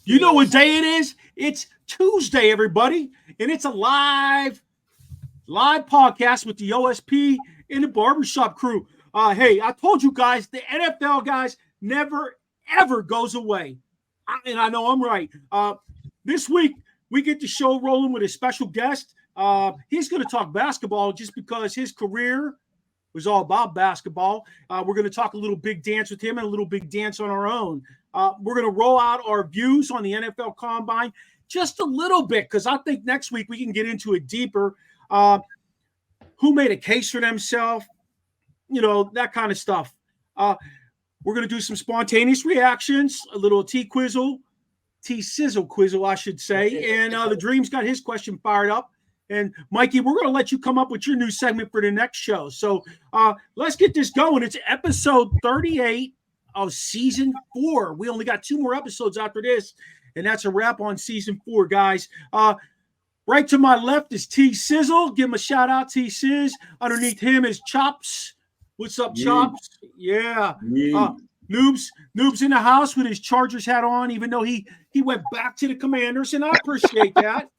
You know what day it is? It's Tuesday, everybody, and it's a live podcast with the OSP and the Barbershop crew. Hey, I told you guys, the NFL guys never, ever goes away. And I know I'm right. This week, we get the show rolling with a special guest. He's going to talk basketball just because his career was all about basketball. We're going to talk a little big dance with him and a little big dance on our own. We're going to roll out our views on the NFL Combine just a little bit because I think next week we can get into it deeper. Who made a case for themselves? You know, that kind of stuff. We're going to do some spontaneous reactions, a little T-Sizzle Quizzle, I should say. And the Dream's got his question fired up. And, Mikey, we're going to let you come up with your new segment for the next show. So let's get this going. It's episode 38 of season 4. We only got 2 more episodes after this, and that's a wrap on season 4, guys. Right to my left is T-Sizzle. Give him a shout-out, T-Sizz. Underneath him is Chops. What's up, Chops? Yeah. Noob's in the house with his Chargers hat on, even though he went back to the Commanders, and I appreciate that.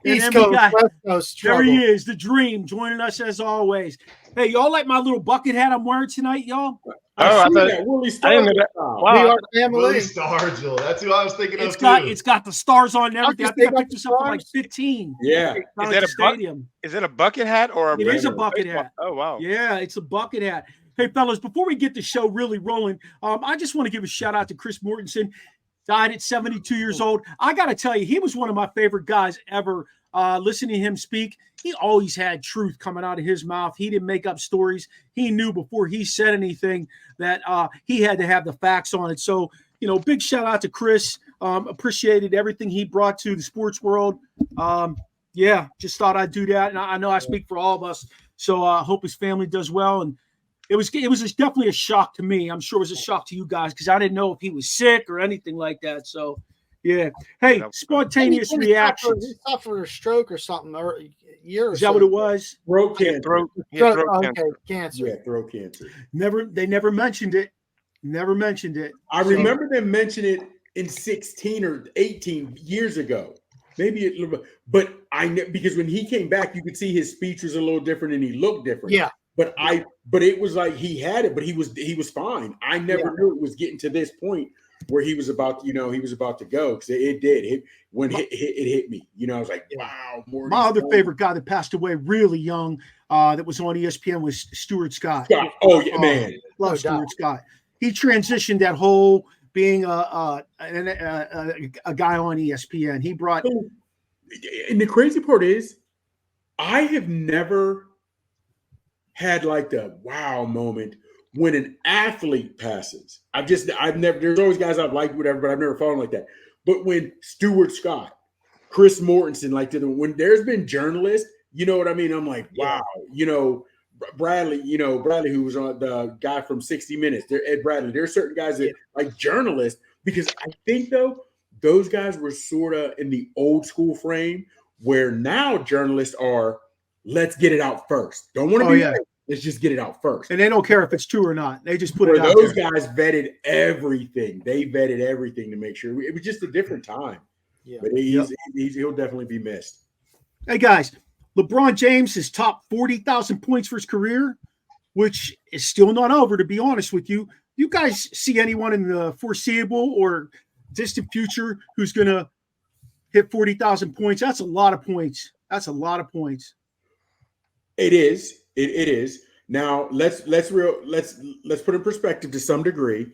East Coast, West Coast there he is, the Dream, joining us as always. Hey, y'all like my little bucket hat I'm wearing tonight, y'all? I thought Willie Star. Wow. We are family. Willie Stargell. That's who I was thinking of. It's got the stars on and everything. I think I picked this up for like 15. Yeah. Is that stadium. Is it a bucket hat or It is a bucket hat. Oh, wow. Yeah, it's a bucket hat. Hey, fellas, before we get the show really rolling, I just want to give a shout out to Chris Mortenson. Died at 72 years old. I got to tell you, he was one of my favorite guys ever. Listening to him speak, he always had truth coming out of his mouth. He didn't make up stories. He knew before he said anything that he had to have the facts on it. So, you know, big shout out to Chris. Appreciated everything he brought to the sports world. Yeah, just thought I'd do that. And I know I speak for all of us. So I hope his family does well. And it was definitely a shock to me. I'm sure it was a shock to you guys because I didn't know if he was sick or anything like that. So, yeah. Hey, spontaneous reactions. He suffered a stroke or something or a year or Is that what it was? Throat cancer. Throat cancer. Yeah, throat cancer. They never mentioned it. Never mentioned it. I remember them mentioning it in 16 or 18 years ago. Maybe a little bit. But because when he came back, you could see his speech was a little different and he looked different. Yeah. But it was like he had it, but he was fine. I never knew it was getting to this point where he was about to go because it did. It hit me. You know, I was like, wow. My other favorite guy that passed away really young that was on ESPN was Stuart Scott. Oh, yeah, man. Love Stuart Scott. He transitioned that whole being a guy on ESPN. He brought. And the crazy part is, I have never had like the wow moment when an athlete passes. I've never, there's always guys I've liked, whatever, but I've never fallen like that. But when Stuart Scott, Chris Mortenson, when there's been journalists, you know what I mean? I'm like, wow, you know, Bradley, who was on the guy from 60 Minutes, Ed Bradley, there are certain guys that like journalists, because I think though, those guys were sort of in the old school frame where now journalists are, let's get it out first. Don't want to be right. Let's just get it out first. And they don't care if it's true or not. They just put it out those there. Guys vetted everything. They vetted everything to make sure. It was just a different time. Yeah. But he'll definitely be missed. Hey, guys, LeBron James has topped 40,000 points for his career, which is still not over, to be honest with you. You guys see anyone in the foreseeable or distant future who's going to hit 40,000 points? That's a lot of points. It is. It is. Now let's put in perspective to some degree.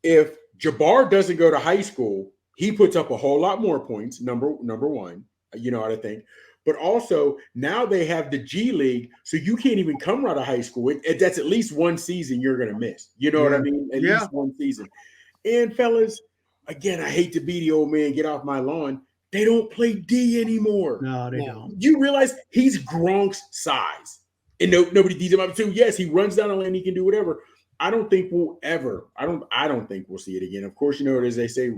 If Jabbar doesn't go to high school, he puts up a whole lot more points. Number one, you know what I think. But also now they have the G League, so you can't even come out of high school. That's at least one season you're gonna miss. You know what I mean? At least one season. And fellas, again, I hate to be the old man. Get off my lawn. They don't play D anymore. No, they don't. You realize he's Gronk's size. And nobody D's him up too. Yes, he runs down the lane, he can do whatever. I don't think we'll ever. I don't think we'll see it again. Of course, you know, as they say,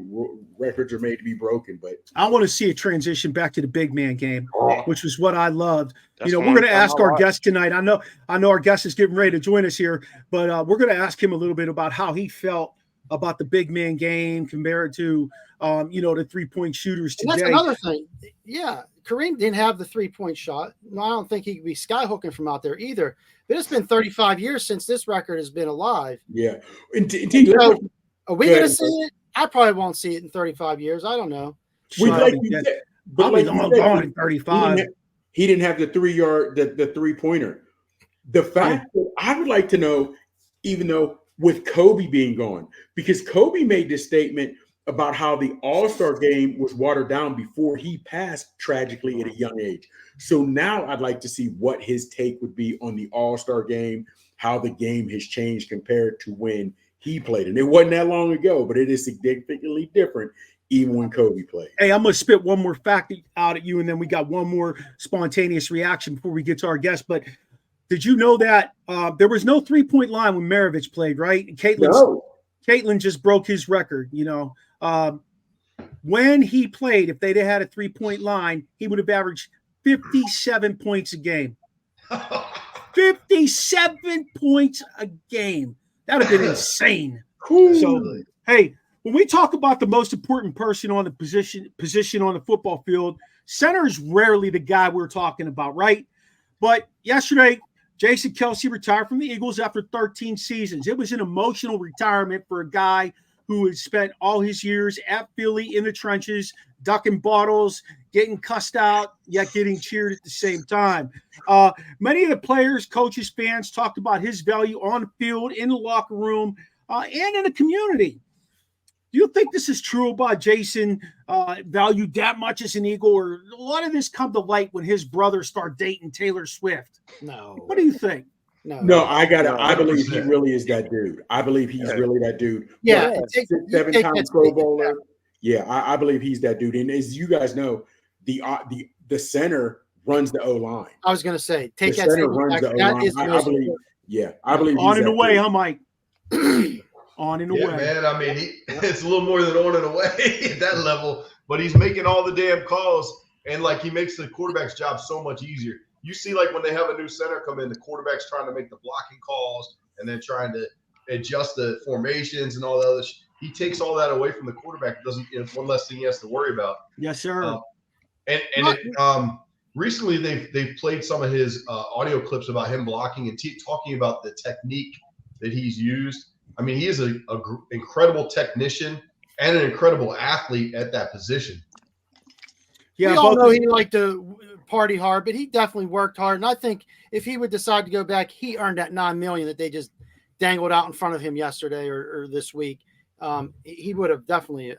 records are made to be broken. But I want to see a transition back to the big man game, which was what I loved. We're going to ask our guest tonight. I know our guest is getting ready to join us here, but we're going to ask him a little bit about how he felt about the big man game compared to, the 3-point shooters today. And that's another thing. Yeah, Kareem didn't have the 3-point shot. No, I don't think he could be skyhooking from out there either. But it's been 35 years since this record has been alive. Yeah. Are we going to see it? I probably won't see it in 35 years. I don't know. I'll be gone in 35. He didn't have the 3-yard, the 3-pointer. The fact that I would like to know, even though with Kobe being gone, because Kobe made this statement about how the All-Star game was watered down before he passed tragically at a young age. So now I'd like to see what his take would be on the All-Star game, how the game has changed compared to when he played. And it wasn't that long ago, but it is significantly different even when Kobe played. Hey, I'm going to spit one more fact out at you, and then we got one more spontaneous reaction before we get to our guest. But did you know that there was no 3-point line when Maravich played, right? Caitlin just broke his record, when he played, if they'd have had a 3-point line, he would have averaged 57 points a game. 57 points a game. That would have been insane. Cool. So, hey, when we talk about the most important person on the position on the football field, center is rarely the guy we're talking about, right? But yesterday, Jason Kelce retired from the Eagles after 13 seasons. It was an emotional retirement for a guy who had spent all his years at Philly in the trenches, ducking bottles, getting cussed out, yet getting cheered at the same time. Many of the players, coaches, fans talked about his value on the field, in the locker room, and in the community. Do you think this is true about Jason valued that much as an Eagle, or a lot of this come to light when his brother started dating Taylor Swift? No. What do you think? No, I believe he really is that dude. I believe he's really that dude. Yeah. 7-time Pro Bowler. Yeah, I believe he's that dude. And as you guys know, the center runs the O-line. I was going to say, the center runs the O-line. I believe on and away, huh, Mike? On and away. Yeah, man. I mean, it's a little more than on and away at that level, but he's making all the damn calls, and he makes the quarterback's job so much easier. You see, when they have a new center come in, the quarterback's trying to make the blocking calls and then trying to adjust the formations and all the other. He takes all that away from the quarterback. It's one less thing he has to worry about. Yes, sir. Recently they've played some of his audio clips about him blocking and talking about the technique that he's used. I mean, he is an incredible technician and an incredible athlete at that position. Yeah, we all know he liked to party hard, but he definitely worked hard. And I think if he would decide to go back, he earned that $9 million that they just dangled out in front of him yesterday or this week. He would have definitely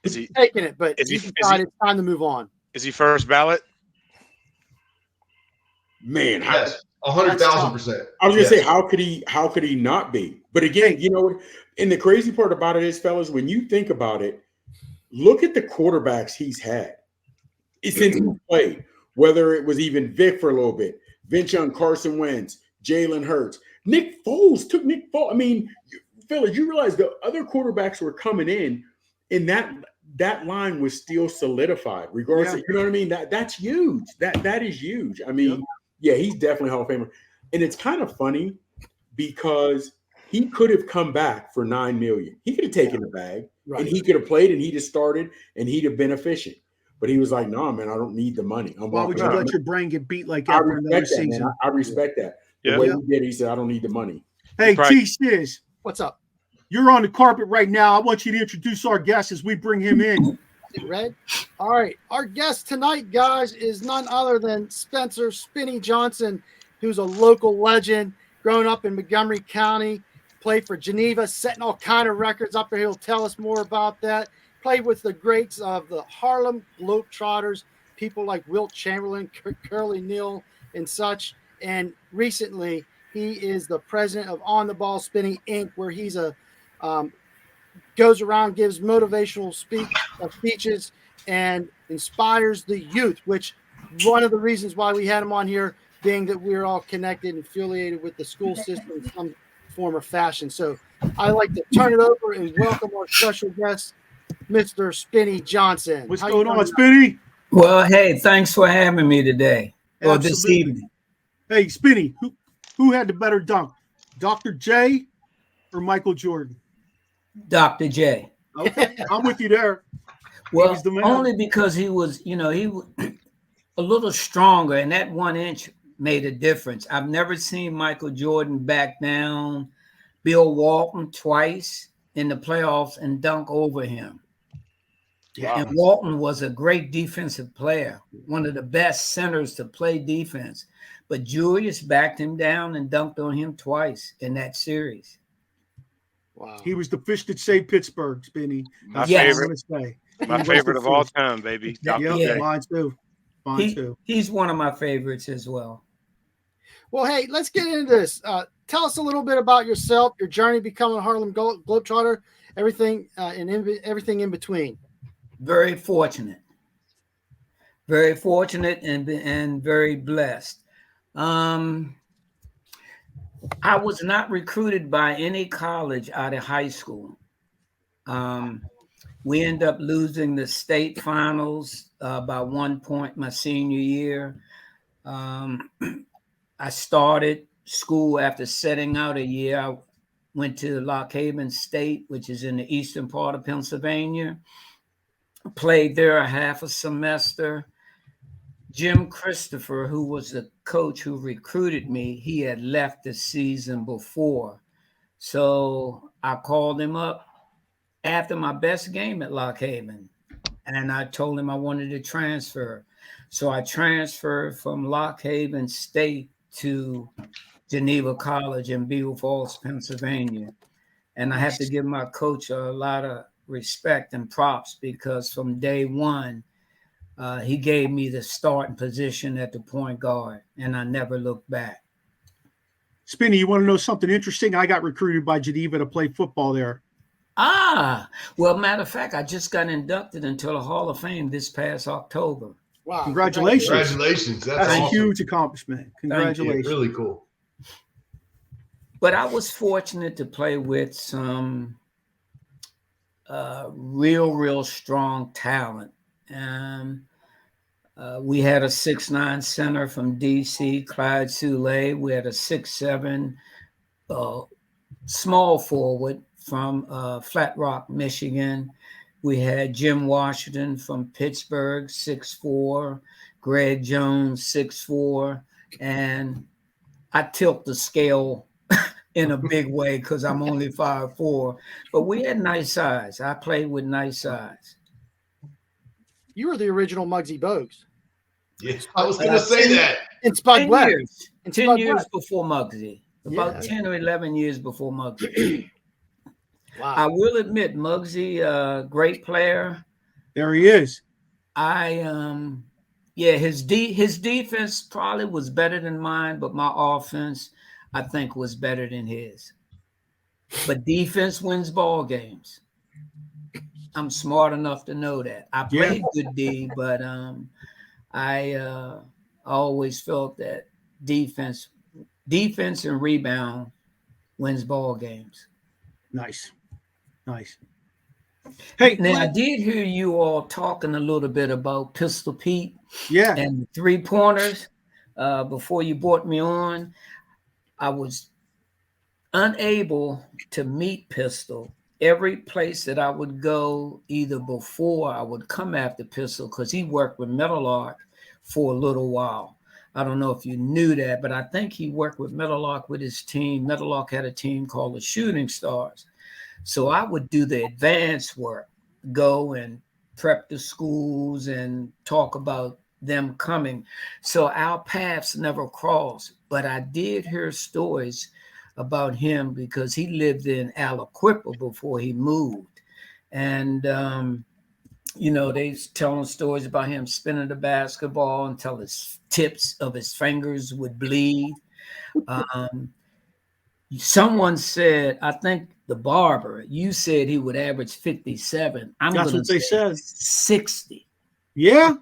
taken it, but he decided it's time to move on. Is he first ballot? Man, yes, 100,000%. I was gonna say, how could he not be? But again, and the crazy part about it is, fellas, when you think about it, look at the quarterbacks he's had since he played. Whether it was even Vic for a little bit, Vince Young, Carson Wentz, Jalen Hurts, Nick Foles took Nick Foles. I mean, fellas, you realize the other quarterbacks were coming in, and that line was still solidified, regardless. You know what I mean? That's huge. That is huge. I mean, yeah, he's definitely Hall of Famer. And it's kind of funny because he could have come back for $9 million. He could have taken the bag, and he could have played, and he'd have started, and he'd have been efficient. But he was like, "No, man, I don't need the money." Why would you let your brain get beat like that for another season? I respect that. The way he did, he said, "I don't need the money." Hey, T-Sizz. What's up? You're on the carpet right now. I want you to introduce our guest as we bring him in. Red. All right. Our guest tonight, guys, is none other than Spencer Spinny Johnson, who's a local legend, grown up in Montgomery County, played for Geneva, setting all kind of records up there. He'll tell us more about that. Played with the greats of the Harlem Globetrotters, people like Wilt Chamberlain, Curly Neal, and such. And recently, he is the president of On the Ball Spinning Inc., where he's goes around, gives motivational speeches, and inspires the youth, which one of the reasons why we had him on here, being that we're all connected and affiliated with the school system in some form or fashion. So I'd like to turn it over and welcome our special guest, Mr. Spinny Johnson. What's going on, Spinny? Well, hey, thanks for having me today or this evening. Hey, Spinny, who had the better dunk, Dr. J or Michael Jordan? Dr. J. Okay, I'm with you there. Well, was the man. only because he was, he was a little stronger, and that 1 inch made a difference. I've never seen Michael Jordan back down Bill Walton twice in the playoffs and dunk over him. Yeah. And Walton was a great defensive player, one of the best centers to play defense. But Julius backed him down and dunked on him twice in that series. Wow. He was the fish that saved Pittsburgh, Spinny. My Yes. favorite. My favorite of all time, baby. Dr. Yeah, J. mine too. Mine too. He's one of my favorites as well. Well, hey, let's get into this. Tell us a little bit about yourself, your journey becoming a Harlem Globetrotter, everything everything in between. Very fortunate and very blessed. I was not recruited by any college out of high school. We ended up losing the state finals by 1 point my senior year. I started school after setting out a year. I went to Lock Haven State, which is in the eastern part of Pennsylvania. Played there a half a semester. Jim Christopher, who was the coach who recruited me, he had left the season before. So I called him up after my best game at Lock Haven, and I told him I wanted to transfer. So I transferred from Lock Haven State to Geneva College in Beaver Falls, Pennsylvania. And I have to give my coach a lot of respect and props because from day one, he gave me the starting position at the point guard, and I never looked back. Spinny, you want to know something interesting? I got recruited by Geneva to play football there. Well, matter of fact, I just got inducted into the Hall of Fame this past October. Wow. Congratulations. Congratulations. That's a awesome. huge accomplishment. Congratulations. Really cool. But I was fortunate to play with some real strong talent. We had a 6'9" center from DC, Clyde Soule. We had a 6'7" small forward from Flat Rock, Michigan. We had Jim Washington from Pittsburgh, 6'4", Greg Jones, 6'4", and I tilt the scale in a big way because I'm only 5'4", but we had nice size. I played with nice size. You were the original Muggsy Bogues. Yes, I was going to say that. In Spud 10 Webb. years. In 10 Spud years Webb. before Muggsy. About 10 or 11 years before Muggsy. Wow. I will admit, Muggsy, great player. There he is. His defense probably was better than mine, but my offense, I think, was better than his. But defense wins ball games. I'm smart enough to know that. I played good D, but I always felt that defense and rebound wins ball games. Nice. Hey, now I did hear you all talking a little bit about Pistol Pete and the 3-pointers before you brought me on. I was unable to meet Pistol. Every place that I would go, either before I would come after Pistol, because he worked with Metal Arc for a little while. I don't know if you knew that, but I think he worked with Metal Arc with his team. Metal Arc had a team called the Shooting Stars. So I would do the advanced work, go and prep the schools and talk about them coming. So our paths never crossed, but I did hear stories about him because he lived in Aliquippa before he moved. And, they telling stories about him spinning the basketball until his tips of his fingers would bleed. Someone said, I think the barber, you said he would average 57. That's what they said. 60. Yeah.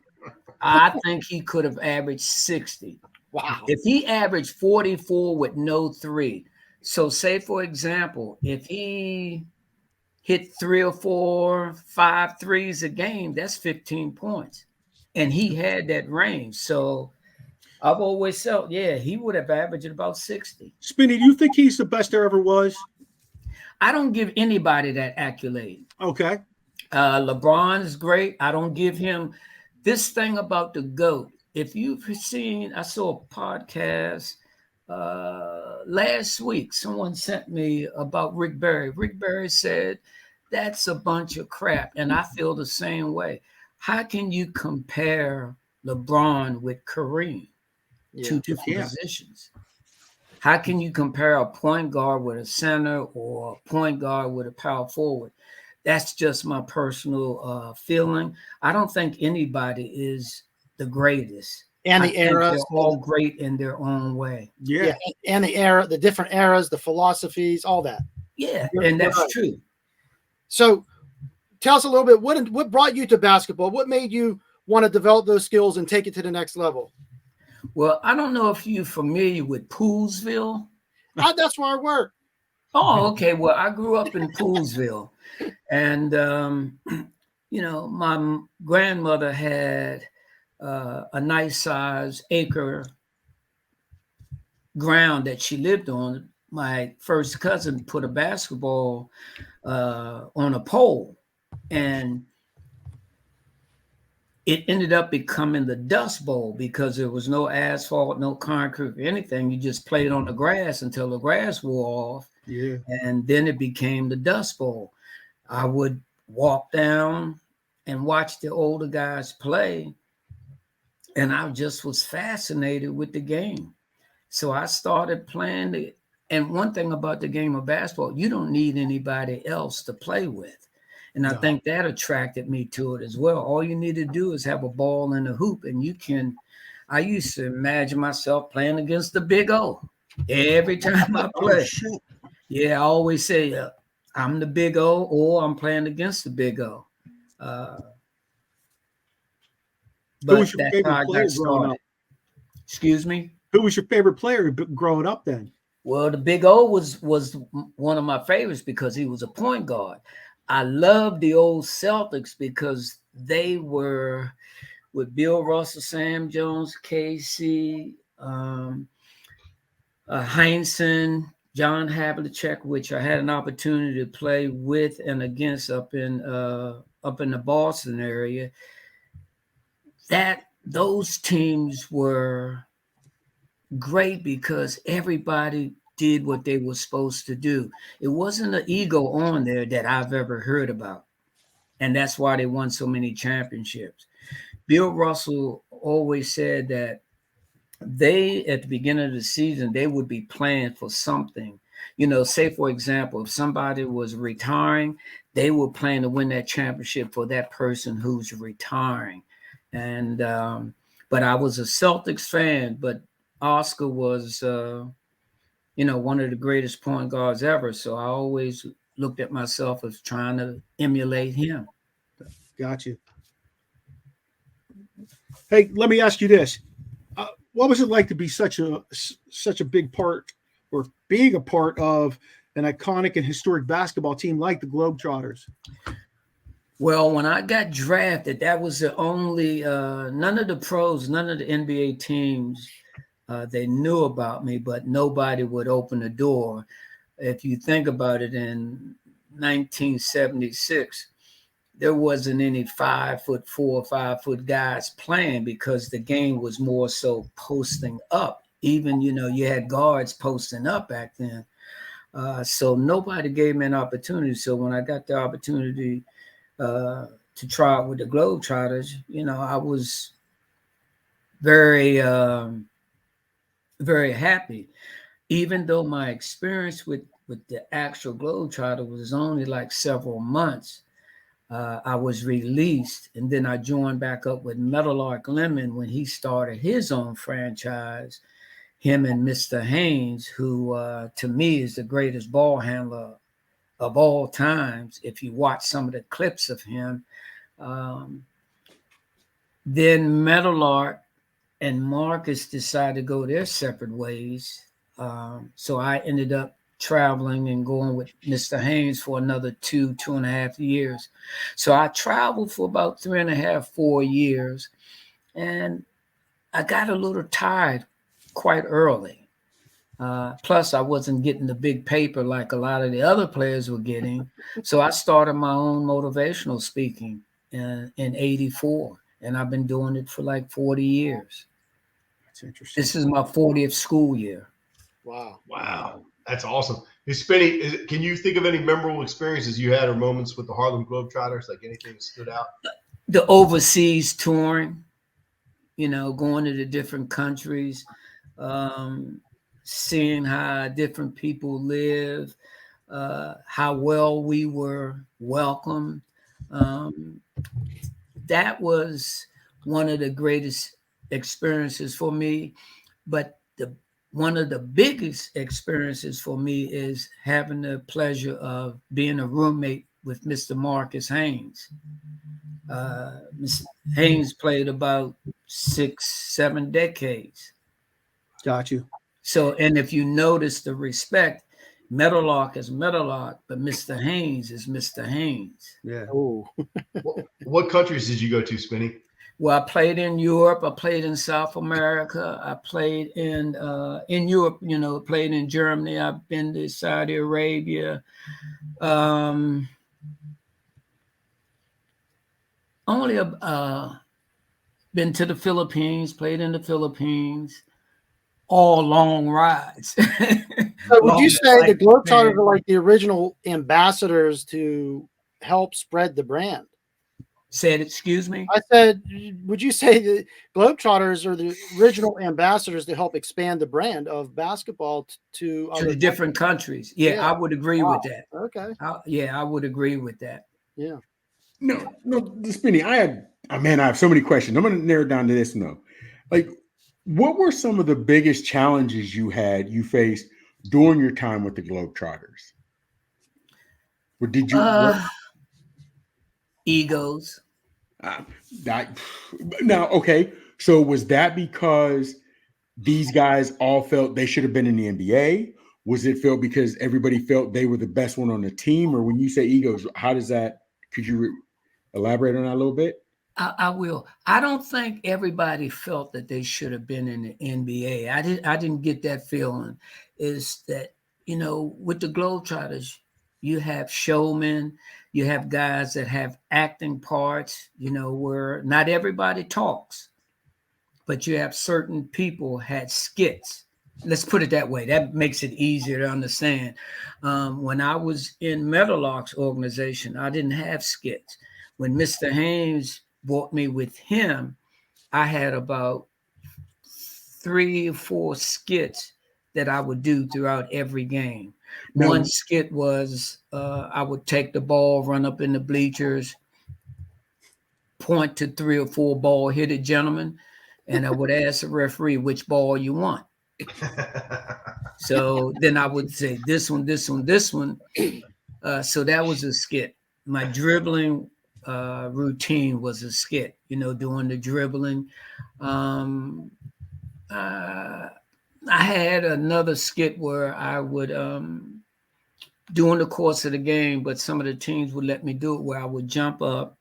I think he could have averaged 60. Wow. If he averaged 44 with no 3, so say, for example, if he hit 3 or 4, 5 threes a game, that's 15 points. And he had that range. So I've always felt, he would have averaged about 60. Spinny, do you think he's the best there ever was? I don't give anybody that accolade. Okay. LeBron is great. I don't give him this thing about the GOAT. If you've seen, I saw a podcast last week. Someone sent me about Rick Barry. Rick Barry said, that's a bunch of crap. And I feel the same way. How can you compare LeBron with Kareem? Two different positions. How can you compare a point guard with a center or a point guard with a power forward? That's just my personal feeling. I don't think anybody is the greatest. And the eras. They're all great in their own way. Yeah. And the era, the different eras, the philosophies, all that. Yeah, and that's true. So tell us a little bit, what brought you to basketball? What made you want to develop those skills and take it to the next level? Well, I don't know if you're familiar with Poolsville. That's where I work. Oh, okay. Well, I grew up in Poolsville. And, my grandmother had a nice size acre ground that she lived on. My first cousin put a basketball on a pole, and it ended up becoming the Dust Bowl because there was no asphalt, no concrete, or anything. You just played on the grass until the grass wore off. Yeah. And then it became the Dust Bowl. I would walk down and watch the older guys play, and I just was fascinated with the game. So I started playing it. And one thing about the game of basketball, you don't need anybody else to play with. And I think that attracted me to it as well. All you need to do is have a ball and a hoop, and you can. I used to imagine myself playing against the Big O every time I play. Yeah, I always say I'm the Big O, or I'm playing against the Big O. But who was your that's favorite how I player got started. Excuse me? Who was your favorite player growing up then? Well, the Big O was one of my favorites because he was a point guard. I loved the old Celtics because they were with Bill Russell, Sam Jones, Casey, Heinsohn, John Havlicek, which I had an opportunity to play with and against up in the Boston area. Those teams were great because everybody did what they were supposed to do. It wasn't an ego on there that I've ever heard about. And that's why they won so many championships. Bill Russell always said that they, at the beginning of the season, they would be playing for something. Say, for example, if somebody was retiring, they were playing to win that championship for that person who's retiring. And but I was a Celtics fan, but Oscar was one of the greatest point guards ever. So I always looked at myself as trying to emulate him. Gotcha. Hey, let me ask you this. What was it like to be such a big part, or being a part of an iconic and historic basketball team like the Globetrotters? Well, when I got drafted, that was the only, none of the pros, none of the NBA teams, they knew about me, but nobody would open the door. If you think about it, in 1976, there wasn't any 5'4", 5 guys playing because the game was more so posting up. Even, you had guards posting up back then. So nobody gave me an opportunity. So when I got the opportunity to try out with the Globetrotters, I was very, very happy, even though my experience with the actual Globetrotter was only like several months. I was released, and then I joined back up with Meadowlark Lemon when he started his own franchise, him and Mr. Haynes, who to me is the greatest ball handler of all times. If you watch some of the clips of him, then Meadowlark and Marcus decided to go their separate ways. So I ended up traveling and going with Mr. Haynes for another 2.5 years. So I traveled for about 3.5, 4 years, and I got a little tired quite early. Plus, I wasn't getting the big paper like a lot of the other players were getting. So I started my own motivational speaking in 84. And I've been doing it for like 40 years. That's interesting. This is my 40th school year. Wow. That's awesome. Hey, Spinny, can you think of any memorable experiences you had or moments with the Harlem Globetrotters? Like anything that stood out? The overseas touring, going to the different countries, seeing how different people live, how well we were welcomed. That was one of the greatest experiences for me. But one of the biggest experiences for me is having the pleasure of being a roommate with Mr. Marcus Haynes. Mr. Haynes played about 6-7 decades. Got you. So, and if you notice the respect, Meadowlark is Meadowlark, but Mr. Haynes is Mr. Haynes. Yeah. Oh. What countries did you go to, Spinny? Well, I played in Europe. I played in South America. I played in Europe. Played in Germany. I've been to Saudi Arabia. Only been to the Philippines. Played in the Philippines. All long rides. So would you say the Globetrotters are like the original ambassadors to help spread the brand? Said, excuse me? I said, would you say the Globetrotters are the original ambassadors to help expand the brand of basketball to the different countries? Yeah, I would agree with that. Okay. I would agree with that. Yeah. No, Spinny, I have so many questions. I'm going to narrow it down to this now. Like, what were some of the biggest challenges you faced during your time with the Globetrotters? Or did you egos? Now, okay. So was that because these guys all felt they should have been in the NBA? Was it felt because everybody felt they were the best one on the team? Or when you say egos, how does that? Could you elaborate on that a little bit? I will. I don't think everybody felt that they should have been in the NBA. I didn't get that feeling. Is that, with the Globetrotters, you have showmen, you have guys that have acting parts, where not everybody talks, but you have certain people had skits. Let's put it that way. That makes it easier to understand. When I was in Meadowlark's organization, I didn't have skits. When Mr. Haynes brought me with him, I had about 3 or 4 skits that I would do throughout every game. One skit was I would take the ball, run up in the bleachers, point to 3 or 4 ball-headed gentlemen, and I would ask the referee which ball you want. So then I would say this one, this one, this one. So that was a skit. My dribbling routine was a skit, doing the dribbling. I had another skit where I would, during the course of the game, but some of the teams would let me do it, where I would jump up,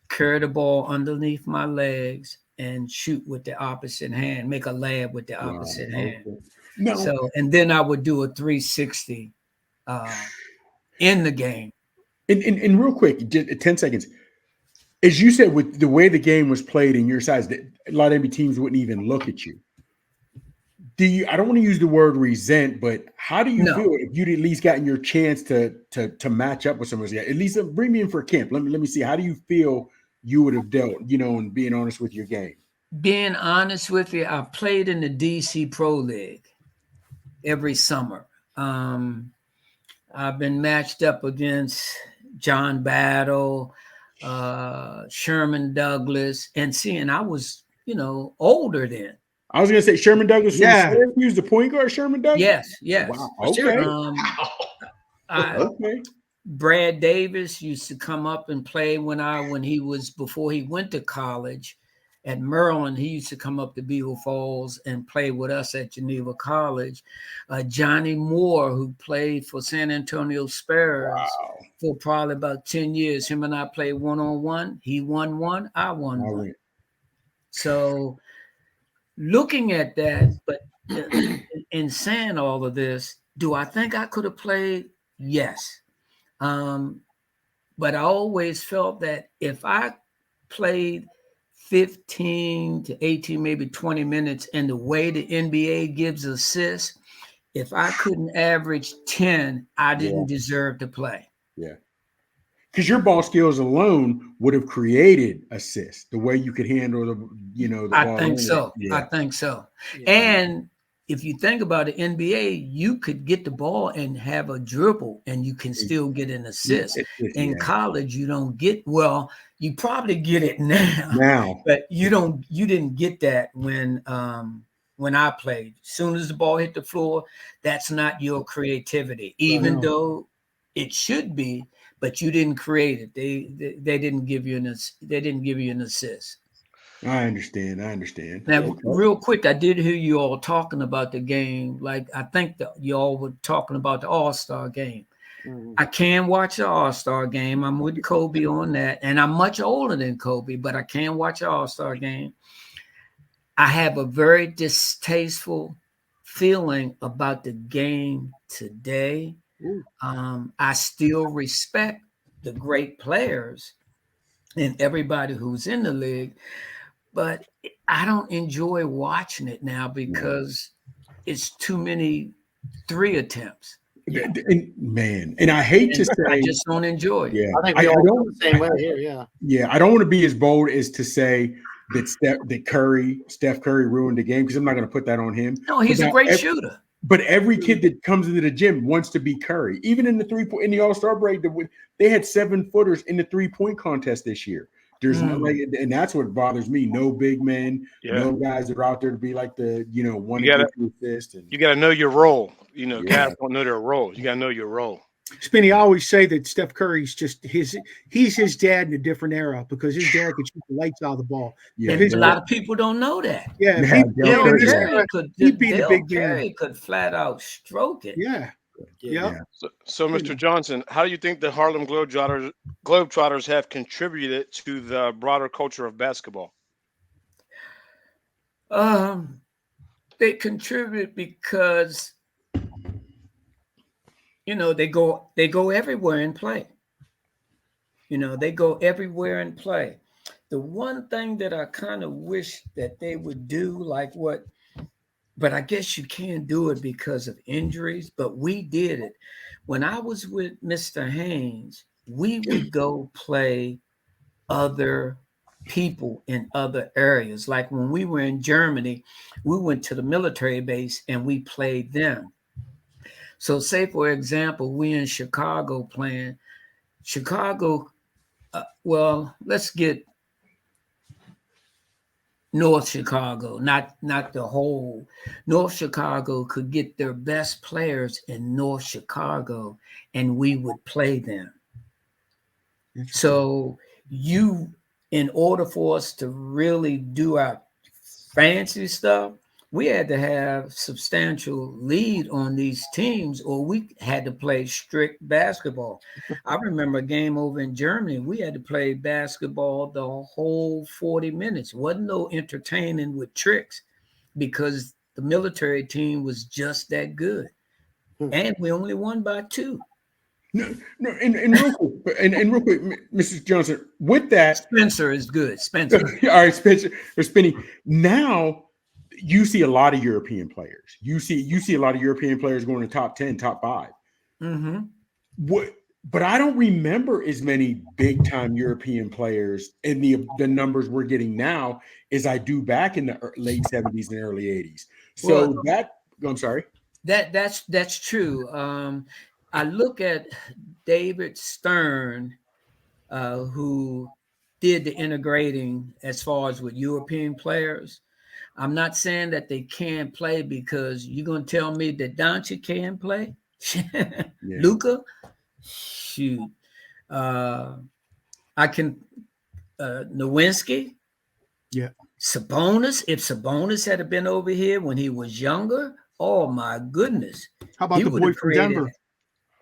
carry the ball underneath my legs, and shoot with the opposite hand, make a lab with the opposite hand. No. So, and then I would do a 360 in the game. And real quick, just 10 seconds. As you said, with the way the game was played in your size, a lot of NBA teams wouldn't even look at you. I don't want to use the word resent, but how do you feel if you'd at least gotten your chance to match up with somebody? At least bring me in for a camp. Let me see. How do you feel you would have dealt, and being honest with your game? Being honest with you, I played in the DC Pro League every summer. I've been matched up against John Battle, Sherman Douglas, and I was, older then. I was going to say Sherman Douglas from Syracuse, the point guard, Sherman Douglas? Yes. Wow. Okay. Okay. Brad Davis used to come up and play before he went to college at Maryland. He used to come up to Beaver Falls and play with us at Geneva College. Johnny Moore, who played for San Antonio Spurs for probably about 10 years. Him and I played one-on-one. He won one, I won one. So looking at that, but in saying all of this, do I think I could have played? Yes. But I always felt that if I played 15 to 18, maybe 20 minutes, and the way the NBA gives assists, if I couldn't average 10, I didn't deserve to play. Yeah. Because your ball skills alone would have created assists, the way you could handle the ball. I think so. Yeah. I think so. Yeah. And if you think about the NBA, you could get the ball and have a dribble and you can still get an assist. In college, you don't get, well, you probably get it now. But you didn't get that when I played. As soon as the ball hit the floor, that's not your creativity, even though it should be. But you didn't create it. They didn't give you an assist. I understand. Now, real quick, I did hear you all talking about the game. Like I think that y'all were talking about the All-Star game. Mm-hmm. I can watch the All-Star game. I'm with Kobe on that, and I'm much older than Kobe, but I can watch the All-Star game. I have a very distasteful feeling about the game today. I still respect the great players and everybody who's in the league, but I don't enjoy watching it now because it's too many 3 attempts. And I hate to say, I just don't enjoy it. Yeah, I think we all go the same way here. Yeah. Yeah, I don't want to be as bold as to say that Steph Curry ruined the game, because I'm not going to put that on him. No, he's a great shooter. But every kid that comes into the gym wants to be Curry. Even in the All-Star break, they had 7-footers in the 3-point contest this year. There's no and that's what bothers me. No big men, no guys that are out there to be like the one assist. You got to know your role. Guys don't know their role. You got to know your role. Spinny, I always say that Steph Curry's just he's his dad in a different era, because his dad could shoot the lights out of the ball. Yeah, and a lot of people don't know that. Yeah, Curry could flat out stroke it. Yeah. So, Mr. Johnson, how do you think the Harlem Globetrotters have contributed to the broader culture of basketball? They contribute because they go everywhere and play. They go everywhere and play. The one thing that I kind of wish that they would do, but I guess you can't do it because of injuries, but we did it. When I was with Mr. Haynes, we would go play other people in other areas. Like when we were in Germany, we went to the military base and we played them. So say, for example, we in Chicago playing. Chicago, let's get North Chicago, not the whole. North Chicago could get their best players in North Chicago, and we would play them. So in order for us to really do our fancy stuff, we had to have substantial lead on these teams, or we had to play strict basketball. I remember a game over in Germany. We had to play basketball the whole 40 minutes. Wasn't no entertaining with tricks, because the military team was just that good. And we only won by 2. And real quick, Mrs. Johnson, with that, Spencer is good. Spencer. All right, Spencer or Spinny. Now you see a lot of European players. You see a lot of European players going to top 10, top 5. Mm-hmm. But I don't remember as many big time European players in the numbers we're getting now as I do back in the late 70s and early 80s. So I'm sorry. That's true. I look at David Stern, who did the integrating as far as with European players. I'm not saying that they can't play, because you're going to tell me that Doncic can play? Luka? Shoot. I can Nowinski? Yeah. Sabonis? If Sabonis had been over here when he was younger, oh my goodness. How about the boy from Denver?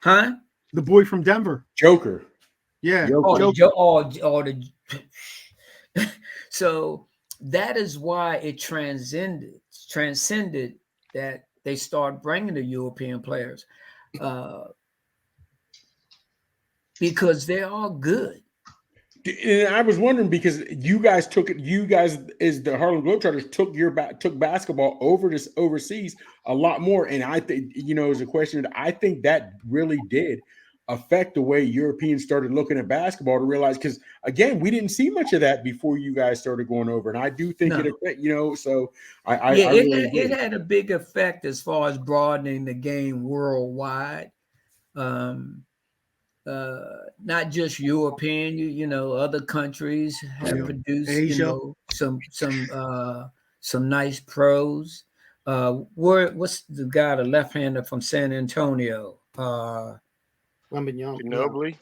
Huh? The boy from Denver. Joker. Yeah. Joker. So that is why it transcended that they start bringing the European players, because they are good. And I was wondering, because you guys as the Harlem Globetrotters took basketball overseas a lot more. And I think, as a question, I think that really did affect the way Europeans started looking at basketball, to realize, because again, we didn't see much of that before you guys started going over. And I do think it affected, so it had a big effect as far as broadening the game worldwide. Not just European, other countries have produced, Asia. some nice pros. What's the guy, the left-hander from San Antonio? Ginobili.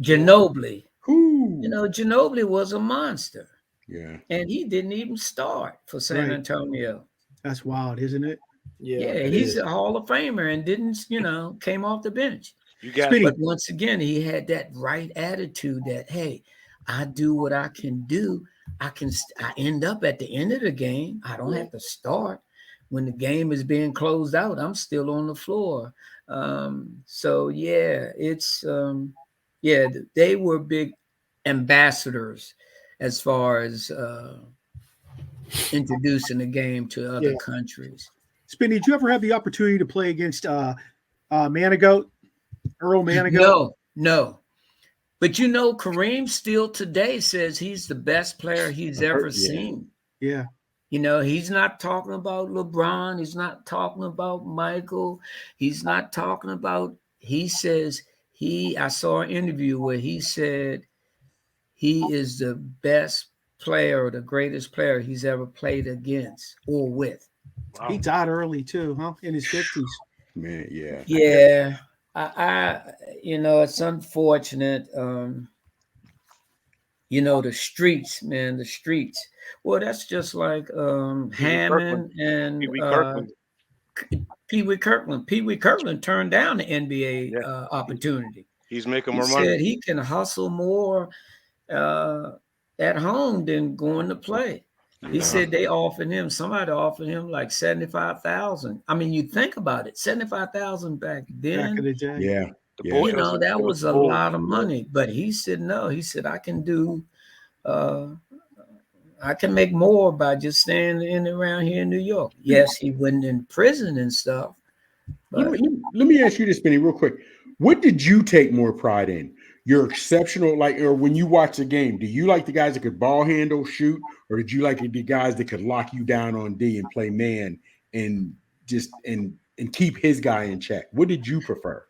Ginobili. Ginobili was a monster. Yeah. And he didn't even start for San Antonio. That's wild, isn't it? Yeah, he's a Hall of Famer and didn't, came off the bench. But once again, he had that right attitude that, hey, I do what I can do. I end up at the end of the game. I don't have to start. When the game is being closed out, I'm still on the floor. They were big ambassadors as far as introducing the game to other countries. Spinny, did you ever have the opportunity to play against Manigault? Earl Manigault? No. But Kareem still today says he's the best player he's ever seen. Yeah. He's not talking about LeBron. He's not talking about Michael. He's not talking about, he says I saw an interview where he said he is the best player, or the greatest player he's ever played against or with. Wow. He died early too, huh? In his 50s. Man, yeah. Yeah. It's unfortunate. The streets, man, the streets. Well, that's just like Hammond and Pee Wee Kirkland. Pee Wee Kirkland turned down the NBA opportunity. He's making more money. money. Said he can hustle more at home than going to play. He said somebody offered him like $75,000. I mean, you think about it, $75,000 back then. Back in the day. Yeah. That was a lot of money. But he said no. He said, I can make more by just staying in around here in New York. Yes, he went in prison and stuff. Let me ask you this, Benny, real quick. What did you take more pride in? Your exceptional, or when you watch the game, do you like the guys that could ball handle, shoot, or did you like the guys that could lock you down on D and play man and just and keep his guy in check? What did you prefer?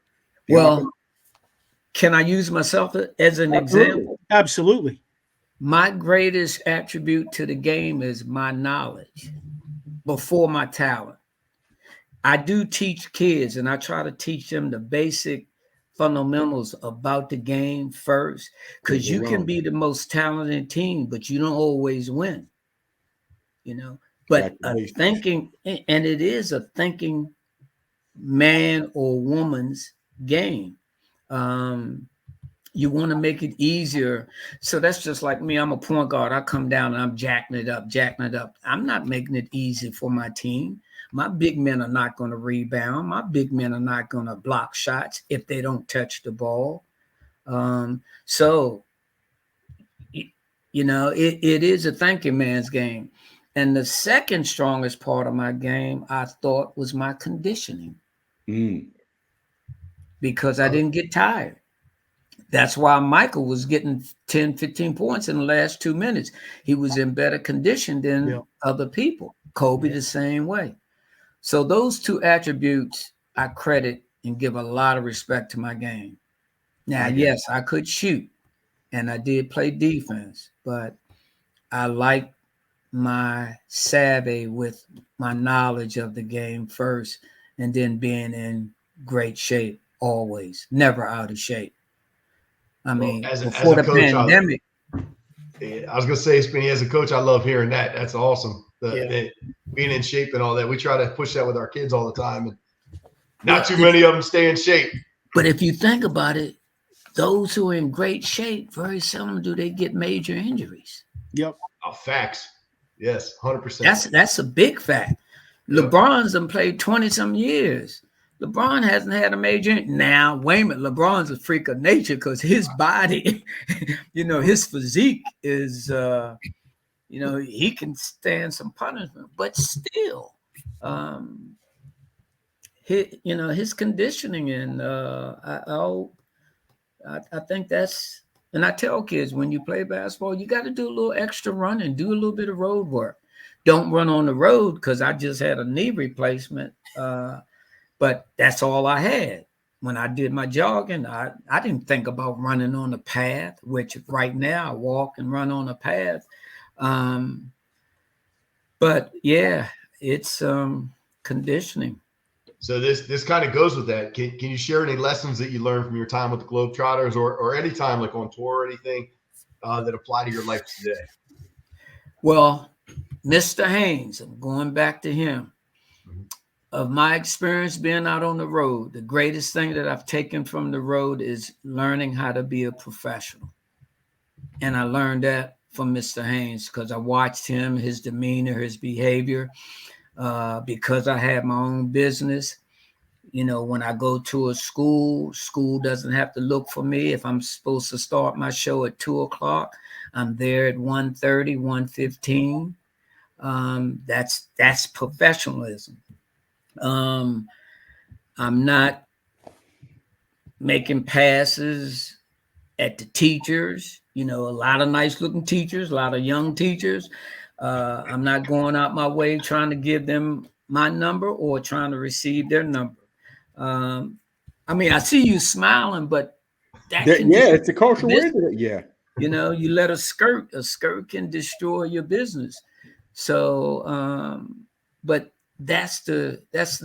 Can I use myself as an example? Absolutely. My greatest attribute to the game is my knowledge before my talent. I do teach kids, and I try to teach them the basic fundamentals about the game first, because you can be the most talented team, but you don't always win. But a thinking, and it is a thinking man or woman's game. You want to make it easier. So that's just like me. I'm a point guard. I come down and I'm jacking it up. I'm not making it easy for my team. My big men are not going to rebound. My big men are not going to block shots if they don't touch the ball. It is a thinking man's game. And the second strongest part of my game, I thought, was my conditioning. Because I didn't get tired. That's why Michael was getting 10, 15 points in the last 2 minutes. He was in better condition than other people. Kobe the same way. So those two attributes I credit and give a lot of respect to my game. Now, yes, I could shoot and I did play defense, but I like my savvy with my knowledge of the game first, and then being in great shape always, never out of shape. I mean, before the pandemic. I was going to say, Spinny, as a coach, I love hearing that. That's awesome. Being in shape and all that. We try to push that with our kids all the time. And not too many of them stay in shape. But if you think about it, those who are in great shape, very seldom do they get major injuries. Yep. Facts. Yes, 100%. That's a big fact. Yep. LeBron's done played 20-some years. LeBron hasn't had a major. Now, wait a minute. LeBron's a freak of nature because his body, his physique is, he can stand some punishment. But still, his conditioning and I think that's. And I tell kids, when you play basketball, you got to do a little extra running, do a little bit of road work. Don't run on the road because I just had a knee replacement. But that's all I had. When I did my jogging, I didn't think about running on the path, which right now I walk and run on a path. But yeah, it's conditioning. So this kind of goes with that. Can you share any lessons that you learned from your time with the Globetrotters or any time like on tour or anything that apply to your life today? Well, Mr. Haynes, I'm going back to him. Of my experience being out on the road, the greatest thing that I've taken from the road is learning how to be a professional. And I learned that from Mr. Haynes because I watched him, his demeanor, his behavior. Because I have my own business, when I go to a school doesn't have to look for me. If I'm supposed to start my show at 2:00, I'm there at 1:30, 1:15. That's professionalism. I'm not making passes at the teachers, a lot of nice looking teachers, a lot of young teachers. I'm not going out my way trying to give them my number or trying to receive their number. I see you smiling, but it's a cultural way. Yeah. You let a skirt can destroy your business. So, but that's the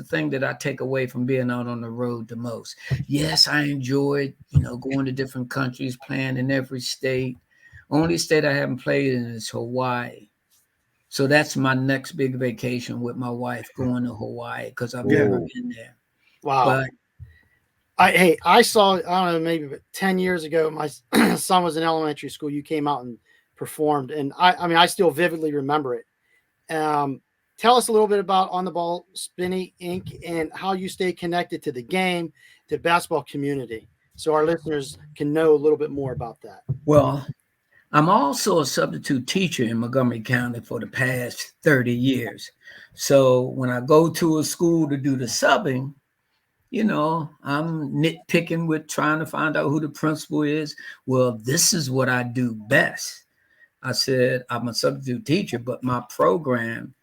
thing that I take away from being out on the road the most. Yes, I enjoyed, going to different countries, playing in every state. Only state I haven't played in is Hawaii. So that's my next big vacation with my wife, going to Hawaii because I've never been there. Wow. But I saw, I don't know, maybe 10 years ago, my son was in elementary school. You came out and performed. And I still vividly remember it. Tell us a little bit about On the Ball Spinny Inc. and how you stay connected to the game, to the basketball community, so our listeners can know a little bit more about that. Well, I'm also a substitute teacher in Montgomery County for the past 30 years. So when I go to a school to do the subbing, I'm nitpicking with trying to find out who the principal is. Well, this is what I do best. I said, I'm a substitute teacher, but my program,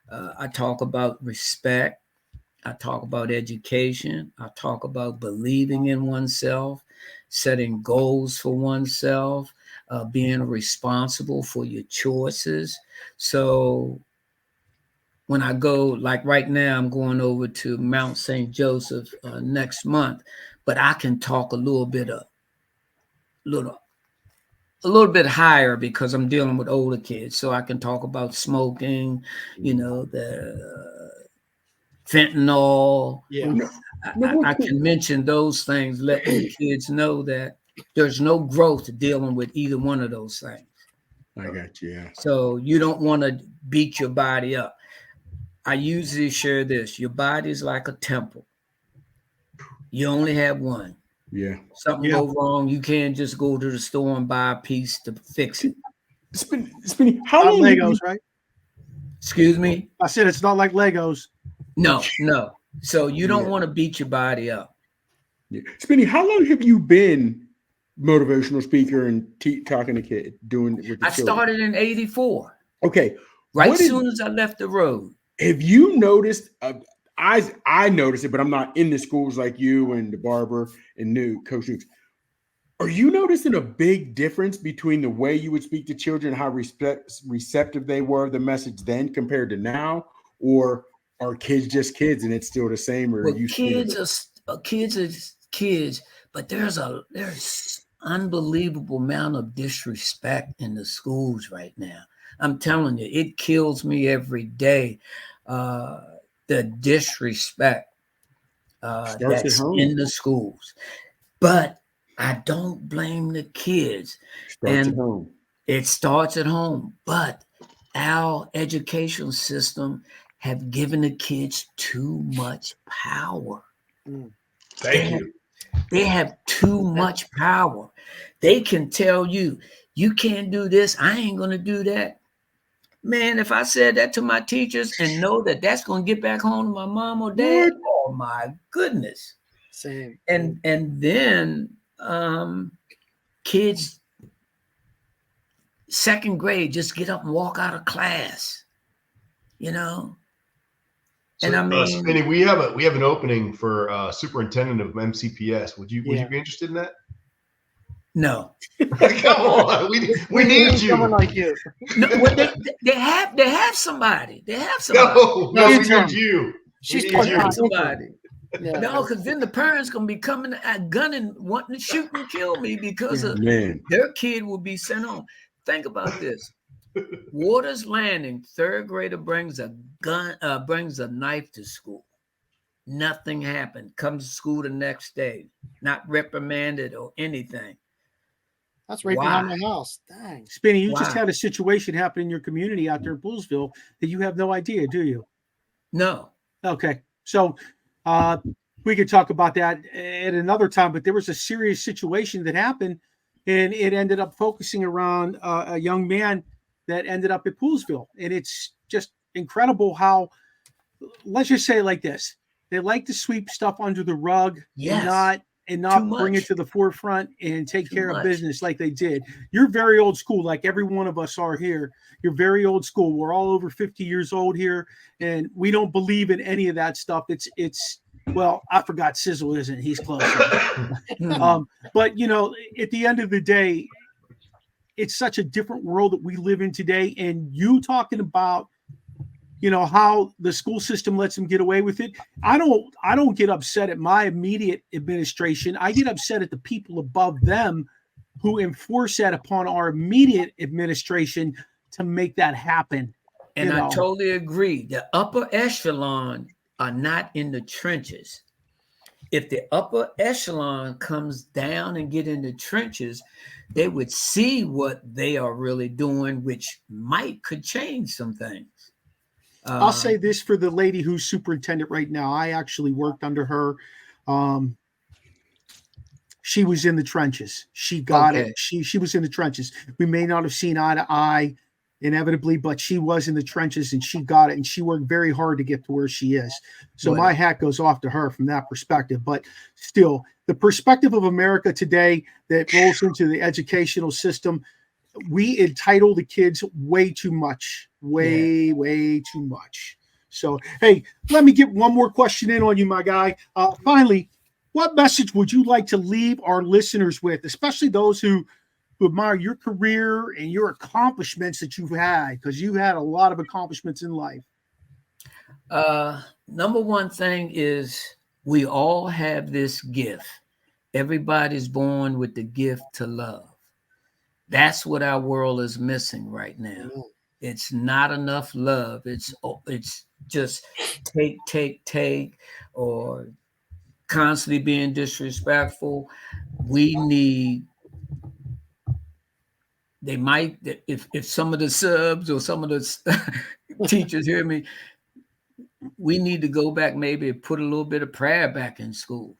I talk about respect. I talk about education. I talk about believing in oneself, setting goals for oneself, being responsible for your choices. So when I go, like right now, I'm going over to Mount St. Joseph next month, but I can talk a little bit higher because I'm dealing with older kids. So I can talk about smoking, the fentanyl. Yeah. I can mention those things, letting the kids know that there's no growth dealing with either one of those things. I got you. Yeah. So you don't want to beat your body up. I usually share this. Your body is like a temple. You only have one. Yeah. Something go wrong, you can't just go to the store and buy a piece to fix it. Spinny, how long Legos, right? Excuse me? I said it's not like Legos. No. So you don't want to beat your body up. Yeah. Spinny, how long have you been motivational speaker and talking to kids, doing with the children? Started in 84. Okay. Right soon as I left the road. Have you noticed? I noticed it, but I'm not in the schools like you and the Barber and Coach Nukes. Are you noticing a big difference between the way you would speak to children, how receptive they were of the message then compared to now? Or are kids just kids and it's still the same? Or kids are kids, but there's unbelievable amount of disrespect in the schools right now. I'm telling you, it kills me every day. The disrespect that's in the schools. But I don't blame the kids. It starts at home. But our educational system have given the kids too much power. Thank you. They have too much power. They can tell you, you can't do this. I ain't going to do that. Man, if I said that to my teachers and know that that's going to get back home to my mom or dad, oh my goodness. Same. And then kids, second grade, just get up and walk out of class, you know. So, and I mean, Spinny, we have an opening for superintendent of MCPS. Would you be interested in that? No. Come on, we need you. Someone like you. No, well, they have somebody. They have somebody. No, we need you. She's We need you. Somebody. Yeah. No, because then the parents gonna be coming at gunning, wanting to shoot and kill me because of their kid will be sent home. Think about this. Waters Landing, third grader brings a gun, brings a knife to school. Nothing happened. Comes to school the next day, not reprimanded or anything. That's right behind my house. Dang. Spinny, you just had a situation happen in your community out there in Poolsville that you have no idea, do you? No. Okay. So we could talk about that at another time, but there was a serious situation that happened, and it ended up focusing around a young man that ended up at Poolsville. And it's just incredible how, let's just say it like this, they like to sweep stuff under the rug and not bring it to the forefront and take care of business like they did. You're very old school, like every one of us are here. You're very old school. We're all over 50 years old here, and we don't believe in any of that stuff. It's well, I forgot Sizzle isn't. He's close. But, you know, at the end of the day, it's such a different world that we live in today. And you talking about, you know, how the school system lets them get away with it. I don't get upset at my immediate administration. I get upset at the people above them who enforce that upon our immediate administration to make that happen. And I totally agree. The upper echelon are not in the trenches. If the upper echelon comes down and get in the trenches, they would see what they are really doing, which could change some things. I'll say this for the lady who's superintendent right now. I actually worked under her. She was in the trenches. She got it. She was in the trenches. We may not have seen eye to eye inevitably, but she was in the trenches and she got it. And she worked very hard to get to where she is. So my hat goes off to her from that perspective. But still, the perspective of America today that rolls into the educational system, we entitle the kids way too much, way too much. So, hey, let me get one more question in on you, my guy. Finally, what message would you like to leave our listeners with, especially those who admire your career and your accomplishments that you've had, because you had a lot of accomplishments in life? Number one thing is we all have this gift. Everybody's born with the gift to love. That's what our world is missing right now. It's not enough love. It's just take, or constantly being disrespectful. We need, they might, if some of the subs or some of the teachers hear me, we need to go back, maybe put a little bit of prayer back in school.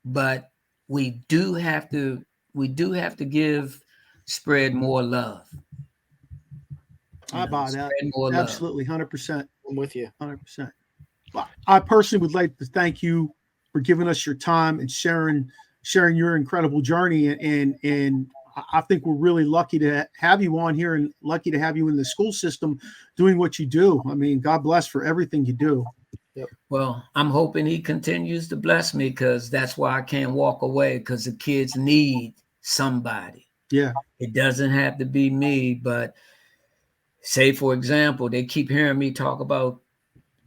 But we do have to spread more love. How about that? Absolutely, 100%. I'm with you. 100%. Well, I personally would like to thank you for giving us your time and sharing your incredible journey. And I think we're really lucky to have you on here and lucky to have you in the school system doing what you do. I mean, God bless for everything you do. Yep. Well, I'm hoping he continues to bless me, because that's why I can't walk away, because the kids need somebody. Yeah. It doesn't have to be me, but say, for example, they keep hearing me talk about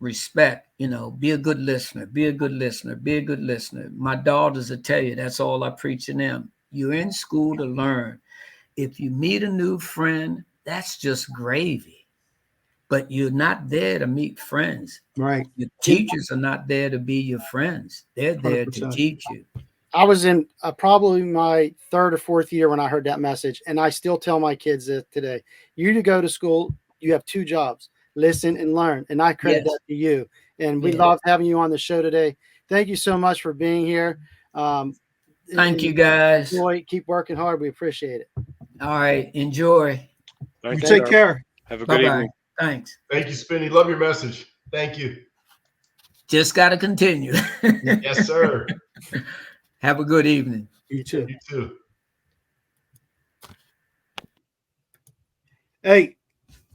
respect, be a good listener, be a good listener, be a good listener. My daughters will tell you that's all I preach to them. You're in school to learn. If you meet a new friend, that's just gravy. But you're not there to meet friends. Right. Your teachers are not there to be your friends. They're there 100%. To teach you. I was in probably my 3rd or 4th year when I heard that message, and I still tell my kids that today. You to go to school, you have 2 jobs: listen and learn. And I credit that to you. And we love having you on the show today. Thank you so much for being here. Thank you, guys. Keep working hard. We appreciate it. All right, enjoy. You take care. Have a good evening. Thanks. Thank you, Spinny. Love your message. Thank you. Just got to continue. Yes, sir. Have a good evening. You too. You too. Hey,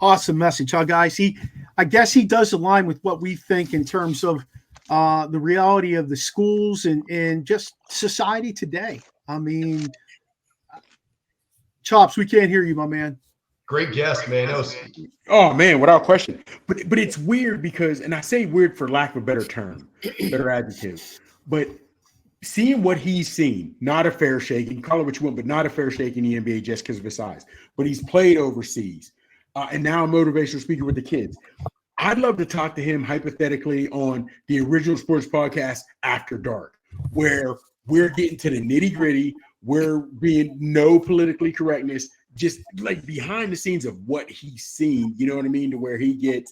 awesome message, huh, guys? I guess he does align with what we think in terms of the reality of the schools and just society today. I mean, Chops, we can't hear you, my man. Great guest, man. Oh man, without question. But it's weird because, and I say weird for lack of a better term, better adjective, but seeing what he's seen, not a fair shake, you can call it what you want, but not a fair shake in the NBA just because of his size. But he's played overseas, and now a motivational speaker with the kids. I'd love to talk to him hypothetically on the Original Sports Podcast After Dark, where we're getting to the nitty gritty. We're being no politically correctness, just like behind the scenes of what he's seen. You know what I mean? To where he's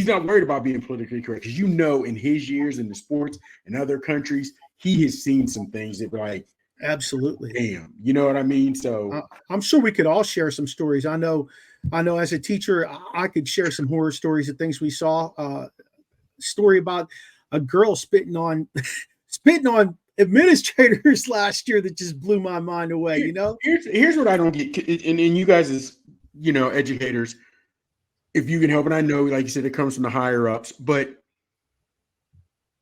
not worried about being politically correct, because in his years in the sports and other countries, he has seen some things that were like, absolutely, damn. You know what I mean? So I'm sure we could all share some stories. I know as a teacher, I could share some horror stories of things we saw. Story about a girl spitting on administrators last year that just blew my mind away. Here's what I don't get, and you guys as educators, if you can help, and I know, like you said, it comes from the higher ups, but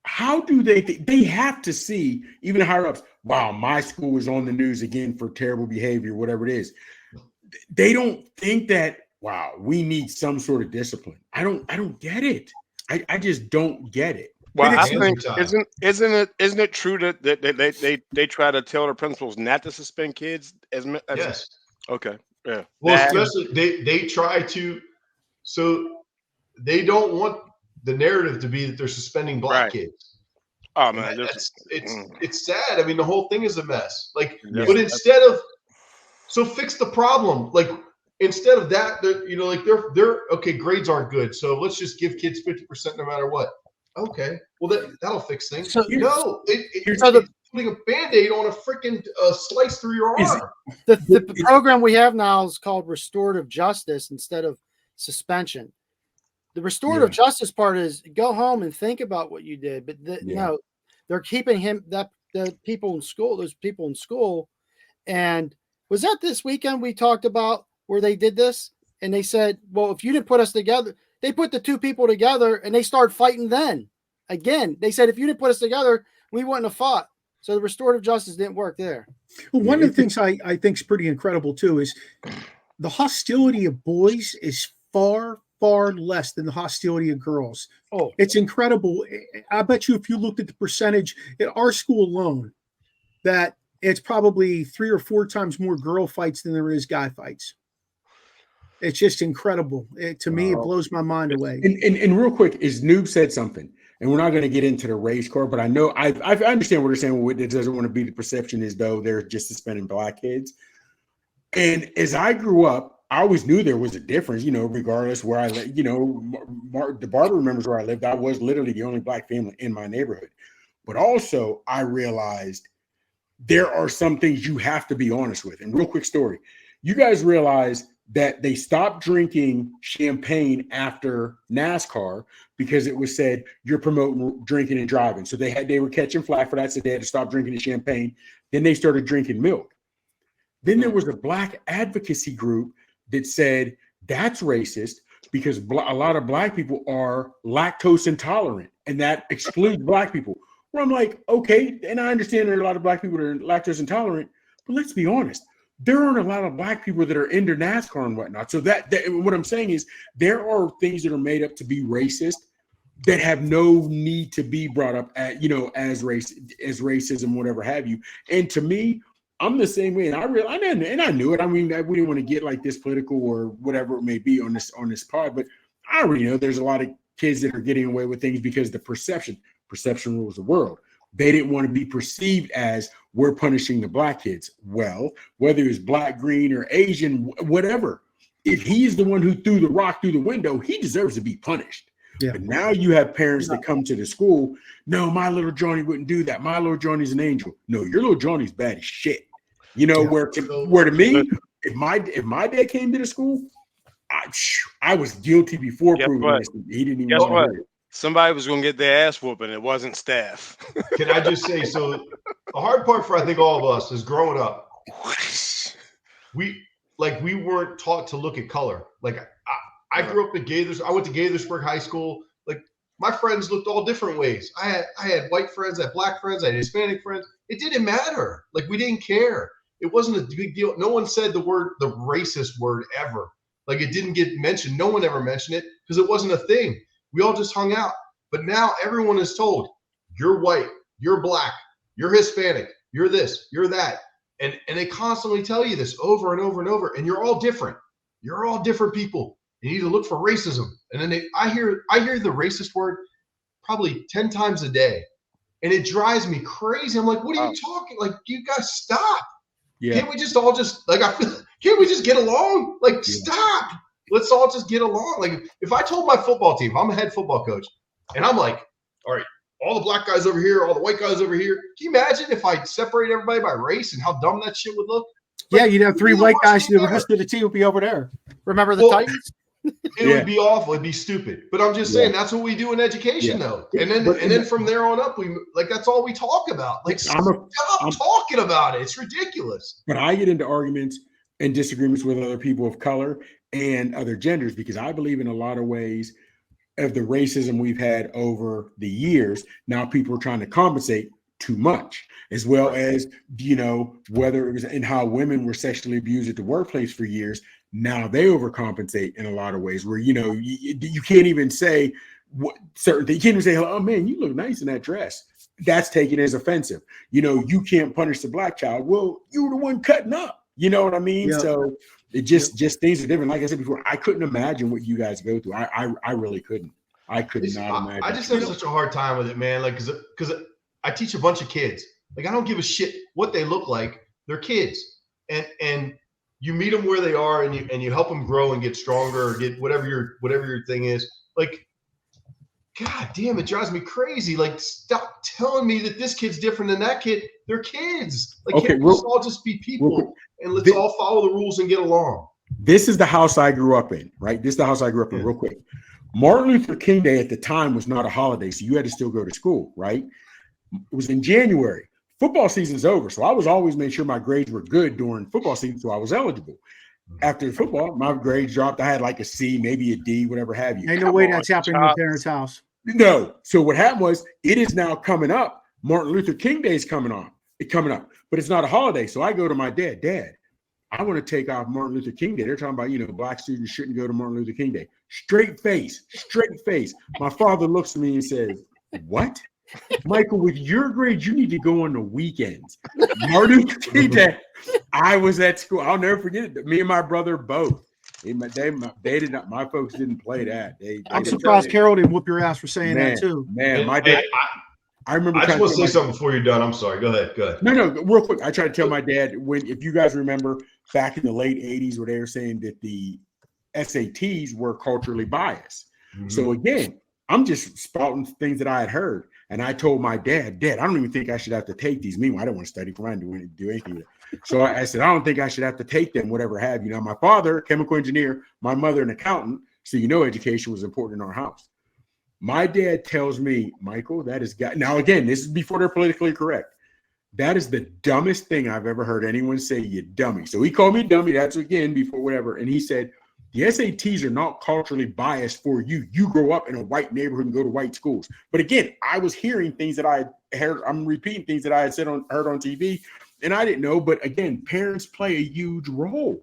how do they have to see, even the higher ups, wow, my school is on the news again for terrible behavior, whatever it is. They don't think that, wow, we need some sort of discipline. I don't get it. I just don't get it. Well, I think isn't it true that they try to tell the principals not to suspend kids? Yes. Okay. Yeah. Well, especially they try to, so they don't want the narrative to be that they're suspending black kids. Oh man, it's sad. I mean, the whole thing is a mess. Like, but instead of, so fix the problem. Like, instead of that, they're okay. Grades aren't good, so let's just give kids 50% no matter what. Okay, well that'll fix things. So they're putting a Band-Aid on a freaking slice through your arm. The program we have now is called restorative justice instead of suspension. The restorative justice part is go home and think about what you did, but no, they're keeping the people in school, those people in school. And was that this weekend we talked about where they did this? And they said, well, if you didn't put us together, they put the 2 people together and they started fighting then. Again, they said, if you didn't put us together, we wouldn't have fought. So the restorative justice didn't work there. Well, one of the things I think is pretty incredible too is the hostility of boys is far less than the hostility of girls. Oh, it's incredible. I bet you if you looked at the percentage at our school alone, that it's probably 3 or 4 times more girl fights than there is guy fights. It's just incredible. To me, it blows my mind away. And real quick, is Noob said something, and we're not going to get into the race car, but I know I understand what they're saying. It doesn't want to be the perception as though they're just suspending black kids. And as I grew up, I always knew there was a difference, regardless where I lived. The Barber remembers where I lived. I was literally the only black family in my neighborhood. But also, I realized there are some things you have to be honest with. And real quick story. You guys realize that they stopped drinking champagne after NASCAR because it was said you're promoting drinking and driving. So they were catching flack for that, so they had to stop drinking the champagne. Then they started drinking milk. Then there was a black advocacy group that said that's racist because a lot of black people are lactose intolerant, and that excludes black people. Well, I'm like, okay, and I understand there are a lot of black people that are lactose intolerant, but let's be honest. There aren't a lot of black people that are into NASCAR and whatnot. So that what I'm saying is there are things that are made up to be racist that have no need to be brought up as racism, whatever have you. And to me, I'm the same way, and I knew it. I mean, we didn't want to get like this political or whatever it may be on this pod, but I already know there's a lot of kids that are getting away with things because the perception rules the world. They didn't want to be perceived as we're punishing the black kids. Well, whether it's black, green, or Asian, whatever, if he's the one who threw the rock through the window, he deserves to be punished. Yeah. But now you have parents that come to the school. No, my little Johnny wouldn't do that. My little Johnny's an angel. No, your little Johnny's bad as shit. You know, where to me, if my dad came to the school, I was guilty before proving this. He didn't even know it. Somebody was going to get their ass whooping. It wasn't staff. Can I just say, so the hard part for I think all of us is growing up. We weren't taught to look at color. Like I grew up in Gaithersburg. I went to Gaithersburg High School. Like my friends looked all different ways. I had white friends, I had black friends, I had Hispanic friends. It didn't matter. Like we didn't care. It wasn't a big deal. No one said the racist word ever. Like it didn't get mentioned. No one ever mentioned it because it wasn't a thing. We all just hung out. But now everyone is told, you're white, you're black, you're Hispanic, you're this, you're that. And they constantly tell you this over and over and over. And you're all different. You're all different people. You need to look for racism. And then I hear the racist word probably 10 times a day. And it drives me crazy. I'm like, what are you talking? Like, you guys stop. Yeah. Can't we just all can't we just get along? Like, stop. Let's all just get along. Like, if I told my football team, I'm a head football coach, and I'm like, all right, all the black guys over here, all the white guys over here. Can you imagine if I separate everybody by race and how dumb that shit would look? Yeah, you'd have 3 white guys, and the rest of the team would be over there. Remember the Titans? It would be awful. It'd be stupid. But I'm just saying that's what we do in education, though. And then from there on up, that's all we talk about. Like, stop talking about it. It's ridiculous. But I get into arguments and disagreements with other people of color and other genders because I believe in a lot of ways of the racism we've had over the years. Now people are trying to compensate too much, as well as, whether it was in how women were sexually abused at the workplace for years. Now they overcompensate in a lot of ways where, you can't even say what certain things. You can't even say, oh man, you look nice in that dress. That's taken as offensive. You can't punish the black child. Well, you were the one cutting up. You know what I mean? Yeah. So it just things are different. Like I said before, I couldn't imagine what you guys go through. I really couldn't. I could not imagine. I just have such a hard time with it, man. Like, because I teach a bunch of kids. Like, I don't give a shit what they look like. They're kids, and you meet them where they are, and you help them grow and get stronger or get whatever your thing is. Like, God damn, it drives me crazy. Like, stop telling me that this kid's different than that kid. They're kids. Like, can't we all just be people and let's all follow the rules and get along? This is the house I grew up in, right? This is the house I grew up in. Real quick. Martin Luther King Day at the time was not a holiday, so you had to still go to school, right? It was in January. Football season's over, so I was always making sure my grades were good during football season, so I was eligible. After football, my grades dropped. I had like a C, maybe a D, whatever have you. Ain't no way that's happening in your parents' house. No. So what happened was, it is now coming up. Martin Luther King Day is coming up, but it's not a holiday. So I go to my dad. Dad, I want to take off Martin Luther King Day. They're talking about, black students shouldn't go to Martin Luther King Day. Straight face. My father looks at me and says, what? Michael, with your grades, you need to go on the weekends. Martin Luther King Day. I was at school. I'll never forget it. Me and my brother both. They did not. My folks didn't play that. I'm surprised Carol didn't whoop your ass for saying that too. Man, my dad. I remember. I just want to say something before you're done. I'm sorry. Go ahead. No, real quick. I tried to tell my dad if you guys remember back in the late '80s, where they were saying that the SATs were culturally biased. Mm-hmm. So again, I'm just spouting things that I had heard, and I told my dad, I don't even think I should have to take these. Meanwhile, I don't want to study for. I didn't do anything with it. So I said, I don't think I should have to take them, whatever have you. Now, my father, chemical engineer, my mother, an accountant. So education was important in our house. My dad tells me, Michael, that is now again, this is before they're politically correct. That is the dumbest thing I've ever heard anyone say, you dummy. So he called me dummy. That's again before whatever. And he said, the SATs are not culturally biased for you. You grow up in a white neighborhood and go to white schools. But again, I was hearing things that I heard. I'm repeating things that I had heard on TV, and I didn't know. But again, parents play a huge role.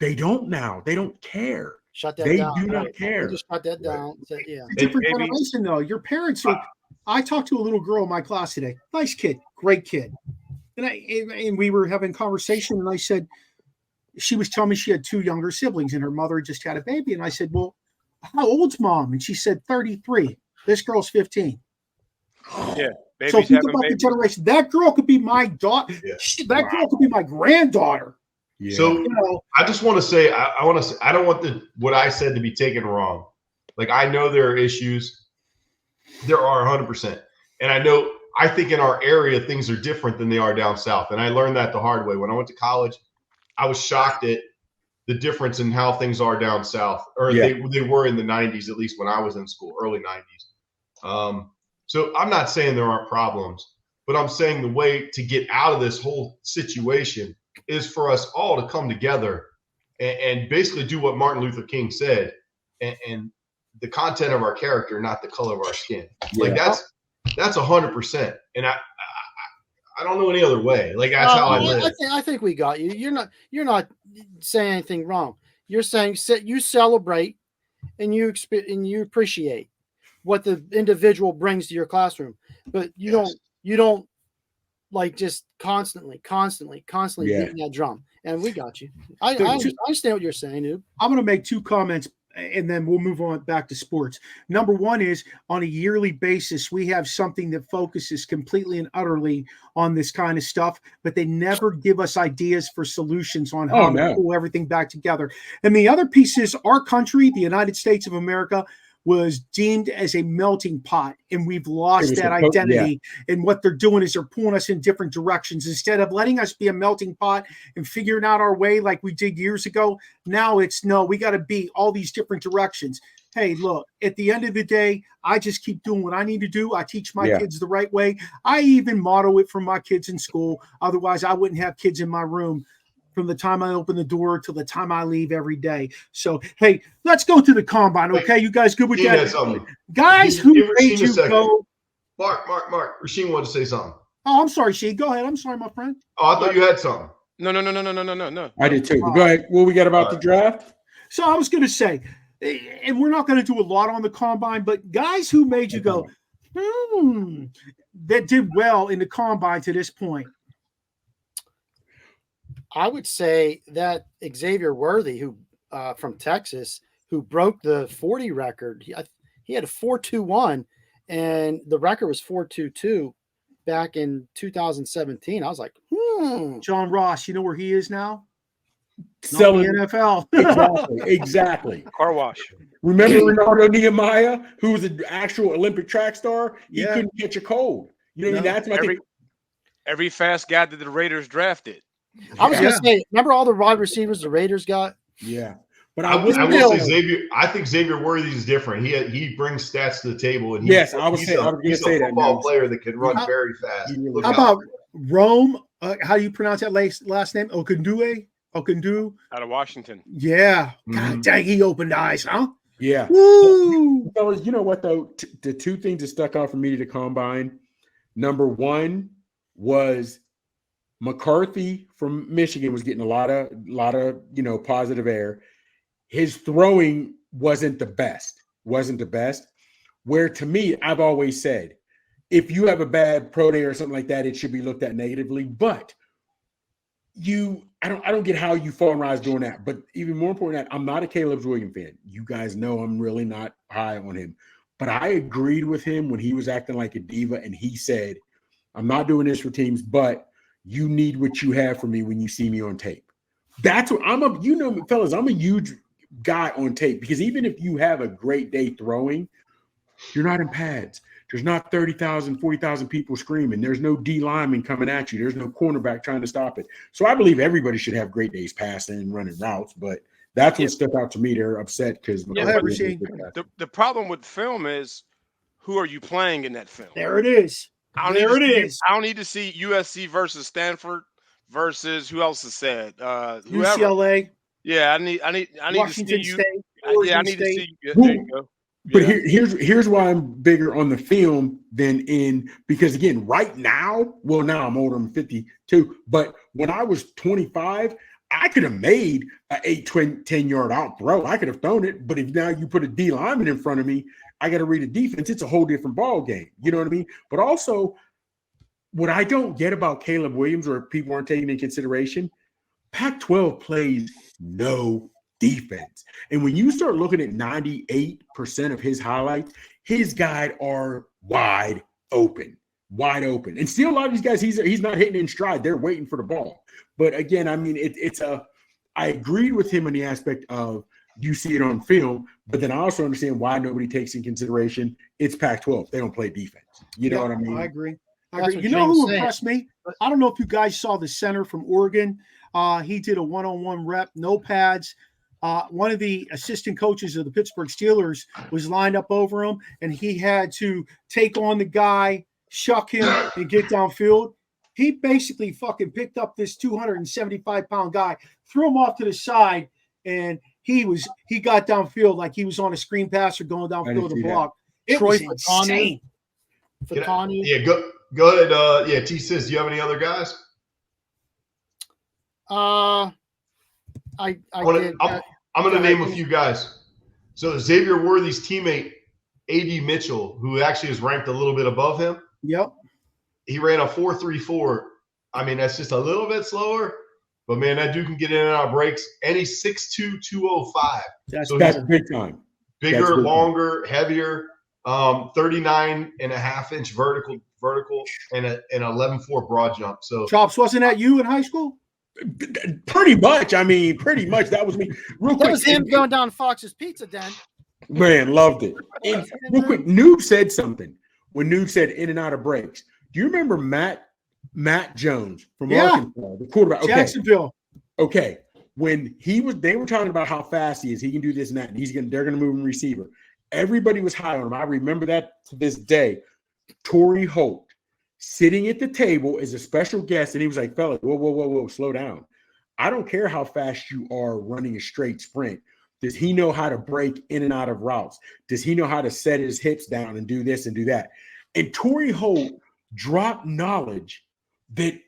They don't now. They don't care. Shut that down. They do not care. Just shut that down. So, yeah. Different generation, though. Your parents are. I talked to a little girl in my class today. Nice kid, great kid, and we were having a conversation, and I said, she was telling me she had 2 younger siblings, and her mother just had a baby, and I said, well, how old's mom? And she said 33. This girl's 15. Yeah. So think about the generation. That girl could be my daughter. Yeah. That girl could be my granddaughter. Yeah. So I just want to say, I don't want what I said to be taken wrong. Like, I know there are issues. There are 100%. And I think in our area, things are different than they are down south. And I learned that the hard way. When I went to college, I was shocked at the difference in how things are down south, or they were in the 90s, at least when I was in school, early 90s. So I'm not saying there aren't problems, but I'm saying the way to get out of this whole situation is for us all to come together and basically do what Martin Luther King said, and the content of our character, not the color of our skin. Yeah. Like that's 100%. And I don't know any other way. Like, that's how I live. I think we got you. You're not saying anything wrong. You're saying you celebrate and you appreciate what the individual brings to your classroom, but you don't like just constantly beating that drum. And we got you. I understand what you're saying, dude. I'm going to make two comments, and then we'll move on back to sports. Number one is, on a yearly basis, we have something that focuses completely and utterly on this kind of stuff, but they never give us ideas for solutions on how to pull everything back together. And the other piece is, our country, the United States of America, was deemed as a melting pot, and we've lost that identity. And what they're doing is they're pulling us in different directions. Instead of letting us be a melting pot and figuring out our way like we did years ago, now it's no, we got to be all these different directions. Hey, look, at the end of the day, I just keep doing what I need to do. I teach my kids the right way. I even model it for my kids in school. Otherwise, I wouldn't have kids in my room from the time I open the door till the time I leave every day. So, hey, let's go to the combine, okay? You guys good with that? Guys who made you go. Mark. Rasheem wanted to say something. Oh, I'm sorry, Sheen. Go ahead. I'm sorry, my friend. Oh, I thought you had something. No. I did too. Go ahead. What we got about the draft? So I was going to say, and we're not going to do a lot on the combine, but guys who made you go, that did well in the combine to this point. I would say that Xavier Worthy, who from Texas, who broke the 40 record. He had a 4.21, and the record was 4.22 back in 2017. I was like, John Ross, you know where he is now? Selling the NFL. Exactly. Car wash. Remember Ronaldo Nehemiah, who was an actual Olympic track star? He couldn't catch a cold. You know, that's my every fast guy that the Raiders drafted. I was going to say, remember all the wide receivers the Raiders got? Yeah. But I will say Xavier. I think Xavier Worthy is different. He brings stats to the table, and he's a football player that can run very fast. How about Rome? How do you pronounce that last name? Okundu out of Washington. Yeah. God dang, he opened eyes, huh? Yeah. Woo! Fellas, you know what though? The two things that stuck out for me to the combine. Number one was McCarthy from Michigan was getting a lot of positive air. His throwing wasn't the best. Where to me, I've always said, if you have a bad pro day or something like that, it should be looked at negatively. But I don't get how you fall and rise doing that. But even more important than that, I'm not a Caleb Williams fan. You guys know I'm really not high on him. But I agreed with him when he was acting like a diva, and he said, I'm not doing this for teams, but you need what you have for me when you see me on tape. That's what fellas, I'm a huge guy on tape, because even if you have a great day throwing, you're not in pads. There's not 30,000, 40,000 people screaming. There's no D lineman coming at you. There's no cornerback trying to stop it. So I believe everybody should have great days passing and running routes, but that's what stuck out to me. They're upset because the problem with film is, who are you playing in that film? There it is. I don't need to see USC versus Stanford versus who else is said? UCLA. Yeah, I need Washington to see you. State. I need to see you. There you go. But here's why I'm bigger on the film than because again, right now, now I'm older, I'm 52. But when I was 25, I could have made an 8-10-yard out throw. I could have thrown it. But if now you put a D lineman in front of me, I got to read a defense. It's a whole different ball game. You know what I mean? But also, what I don't get about Caleb Williams, or people aren't taking into consideration, Pac-12 plays no defense. And when you start looking at 98% of his highlights, his guys are wide open. wide open. And still, a lot of these guys, he's not hitting in stride. They're waiting for the ball. But again, I mean, I agreed with him in the aspect of you see it on film, but then I also understand why nobody takes in consideration it's Pac-12. They don't play defense. You know what I mean? I agree. You know who impressed me? I don't know if you guys saw the center from Oregon. He did a one-on-one rep, no pads. One of the assistant coaches of the Pittsburgh Steelers was lined up over him, and he had to take on the guy, shuck him, and get downfield. He basically fucking picked up this 275-pound guy, threw him off to the side, and he got downfield like he was on a screen pass or going downfield to block. It was insane. Yeah, go ahead. Yeah, T-Sizz, do you have any other guys? I'm going to name a few guys. So Xavier Worthy's teammate, A.D. Mitchell, who actually is ranked a little bit above him. Yep. He ran a 4.34. I mean, that's just a little bit slower, but man, that dude can get in and out of breaks. And he's 6'2", 205. That's big time. Bigger, longer, heavier, 39.5-inch vertical, and an 11.4 broad jump. So Chops, wasn't that you in high school? Pretty much. I mean, pretty much. That was me. That was him going down Fox's Pizza Den. Man, loved it. And real quick, Noob said something when Noob said in and out of breaks. Do you remember Matt Jones from Arkansas, the quarterback? Okay. Jacksonville. Okay. When they were talking about how fast he is, he can do this and that, and they're gonna move him receiver. Everybody was high on him. I remember that to this day. Torrey Holt sitting at the table as a special guest, and he was like, "Fella, whoa, slow down. I don't care how fast you are running a straight sprint. Does he know how to break in and out of routes? Does he know how to set his hips down and do this and do that?" And Torrey Holt dropped knowledge that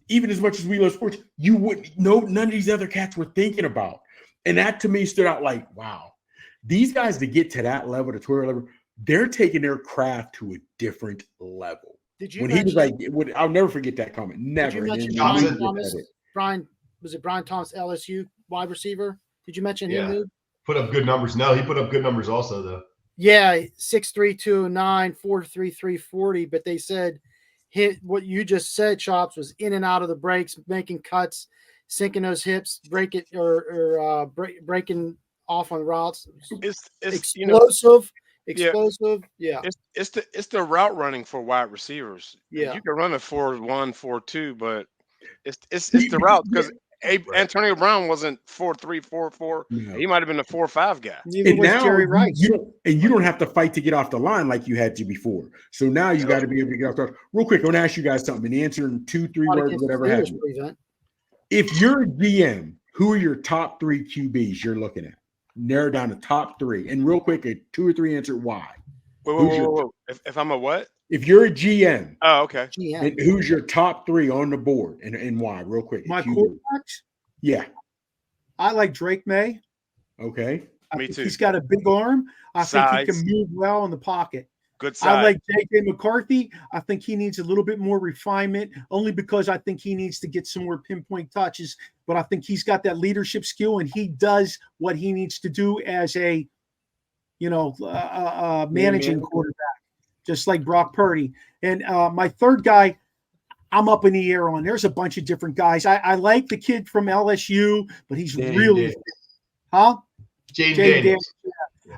even as much as we love sports, you wouldn't know, none of these other cats were thinking about. And that to me stood out like, wow, these guys to get to that level, the Torrey level, they're taking their craft to a different level. Did you when he was like, I'll never forget that comment. Never. Did you mention Brian Thomas, LSU wide receiver? Did you mention him, dude? Put up good numbers. No, he put up good numbers also, though. Yeah, 6'3", 209, 4'3", 340. But they said what you just said, Chops, was in and out of the breaks, making cuts, sinking those hips, breaking off on routes. It's explosive. Explosive, yeah. It's the route running for wide receivers. Yeah, you can run a 4.1, 4.2, but it's the route because Antonio Brown wasn't 4.3, 4.4. No. He might have been a 4.5 guy. Neither was Jerry Rice. You don't have to fight to get off the line like you had to before. So now you got to be able to get off the line. Real quick, I want to ask you guys something. And answer in 2-3 words, whatever have you. If you're a GM, who are your top 3 QBs you're looking at? Narrow down the top 3. And real quick, a 2 or 3 answer why. Whoa. If I'm a what? If you're a GM. Oh, okay. And who's your top 3 on the board and why? Real quick. My quarterbacks? Yeah. I like Drake May. Okay. Me too. He's got a big arm. I think he can move well in the pocket. Good side. I like J.J. McCarthy. I think he needs a little bit more refinement, only because I think he needs to get some more pinpoint touches. But I think he's got that leadership skill, and he does what he needs to do as a, managing quarterback, just like Brock Purdy. And my third guy, I'm up in the air on. There's a bunch of different guys. I like the kid from LSU, but he's really, Jane Daniels.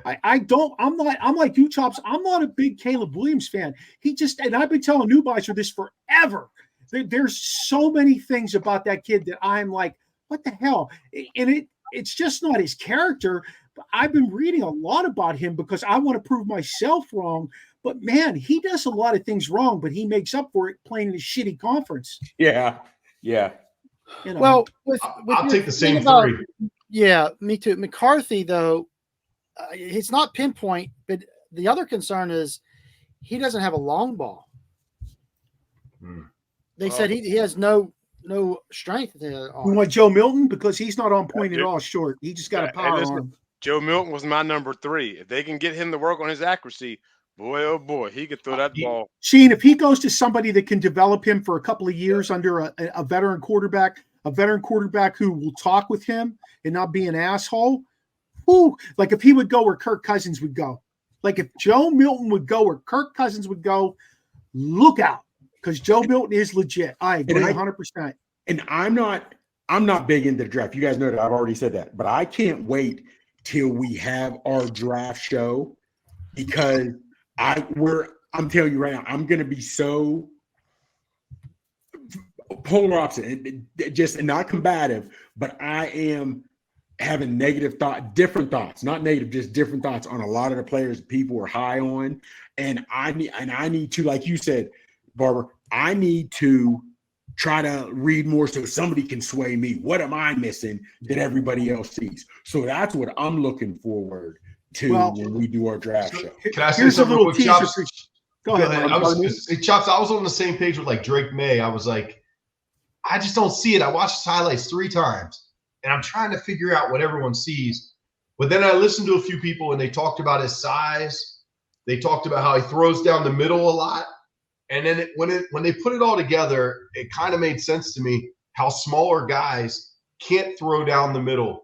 I'm like you, Chops. I'm not a big Caleb Williams fan. And I've been telling Newbiser this forever. There's so many things about that kid that I'm like, what the hell? And it's just not his character. But I've been reading a lot about him because I want to prove myself wrong. But man, he does a lot of things wrong, but he makes up for it playing in a shitty conference. Yeah. Well, I'll take the same 3. Yeah, me too. McCarthy, though, it's not pinpoint, but the other concern is he doesn't have a long ball. They said he has no strength there. You want Joe Milton? Because he's not on point at all short. He just got a power arm. Joe Milton was my number 3. If they can get him to work on his accuracy, boy, oh boy, he could throw that ball. Sheen, if he goes to somebody that can develop him for a couple of years under a veteran quarterback who will talk with him and not be an asshole, like if he would go where Kirk Cousins would go. Like if Joe Milton would go where Kirk Cousins would go, look out. because Joe Milton is legit. I agree 100%. And I'm not big into the draft. You guys know that I've already said that, but I can't wait till we have our draft show because I'm telling you right now, I'm going to be so polar opposite, just not combative, but I am having different thoughts, not negative, just different thoughts on a lot of the players people are high on. And I need to, like you said, Barber, I need to try to read more so somebody can sway me. What am I missing that everybody else sees? So that's what I'm looking forward to when we do our draft show. Can I say something real quick, Chops? Go ahead. Chops, I was on the same page with like Drake May. I was like, I just don't see it. I watched his highlights 3 times, and I'm trying to figure out what everyone sees. But then I listened to a few people, and they talked about his size. They talked about how he throws down the middle a lot. And then when they put it all together, it kind of made sense to me how smaller guys can't throw down the middle.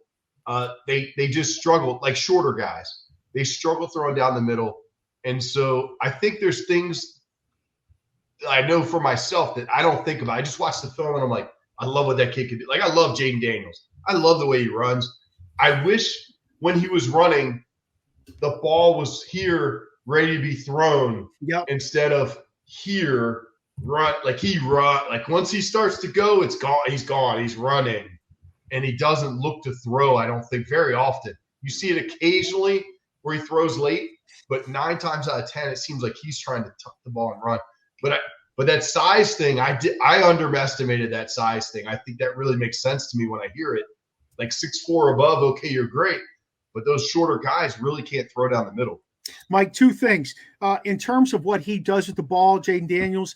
They just struggle, like shorter guys. They struggle throwing down the middle. And so I think there's things I know for myself that I don't think about. I just watch the film and I'm like, I love what that kid can do. Like, I love Jaden Daniels. I love the way he runs. I wish when he was running, the ball was here ready to be thrown instead of here run. Like once he starts to go, it's gone. He's gone. He's running. And he doesn't look to throw, I don't think, very often. You see it occasionally where he throws late, but 9 times out of 10, it seems like he's trying to tuck the ball and run. But that size thing, I underestimated that size thing. I think that really makes sense to me when I hear it. Like 6'4" above, okay, you're great. But those shorter guys really can't throw down the middle. Mike, 2 things. In terms of what he does with the ball, Jaden Daniels,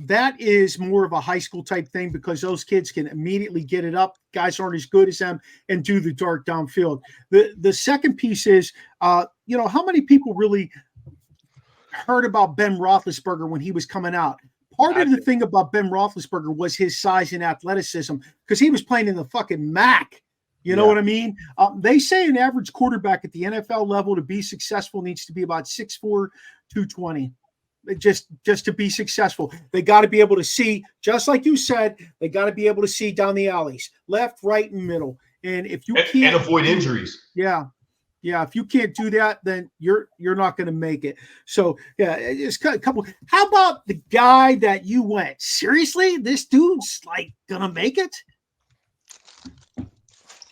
that is more of a high school type thing because those kids can immediately get it up. Guys aren't as good as them and do the dart downfield. The second piece is, how many people really heard about Ben Roethlisberger when he was coming out? Part of the thing about Ben Roethlisberger was his size and athleticism because he was playing in the fucking MAC. You know what I mean? They say an average quarterback at the NFL level to be successful needs to be about 6'4", 220. Just to be successful. They got to be able to see, just like you said, they got to be able to see down the alleys, left, right, and middle. And if you can't and avoid injuries. Yeah. If you can't do that, then you're not going to make it. So it's a couple. How about the guy that you went? Seriously, this dude's like gonna make it?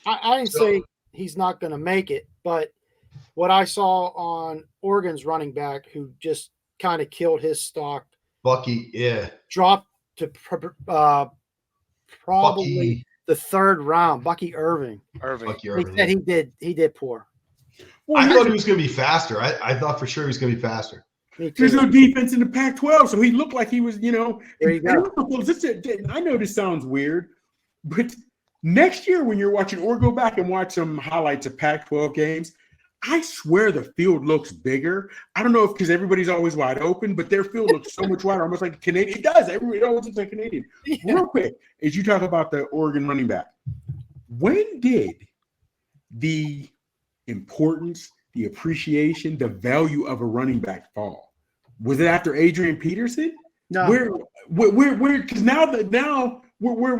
I didn't say he's not going to make it, but what I saw on Oregon's running back who just kind of killed his stock. Bucky, dropped to probably the 3rd round. Bucky Irving. He said he did poor. Well, I thought he was going to be faster. I thought for sure he was going to be faster. There's no defense in the Pac-12, so he looked like he was, There you go. I know this sounds weird, but next year when you're watching, or go back and watch some highlights of Pac-12 games, I swear the field looks bigger. I don't know if because everybody's always wide open, but their field looks so much wider, almost like Canadian. It does. It always looks like Canadian. Yeah. Real quick, as you talk about the Oregon running back, when did the importance, the appreciation, the value of a running back fall? Was it after Adrian Peterson? No. Where? Because now where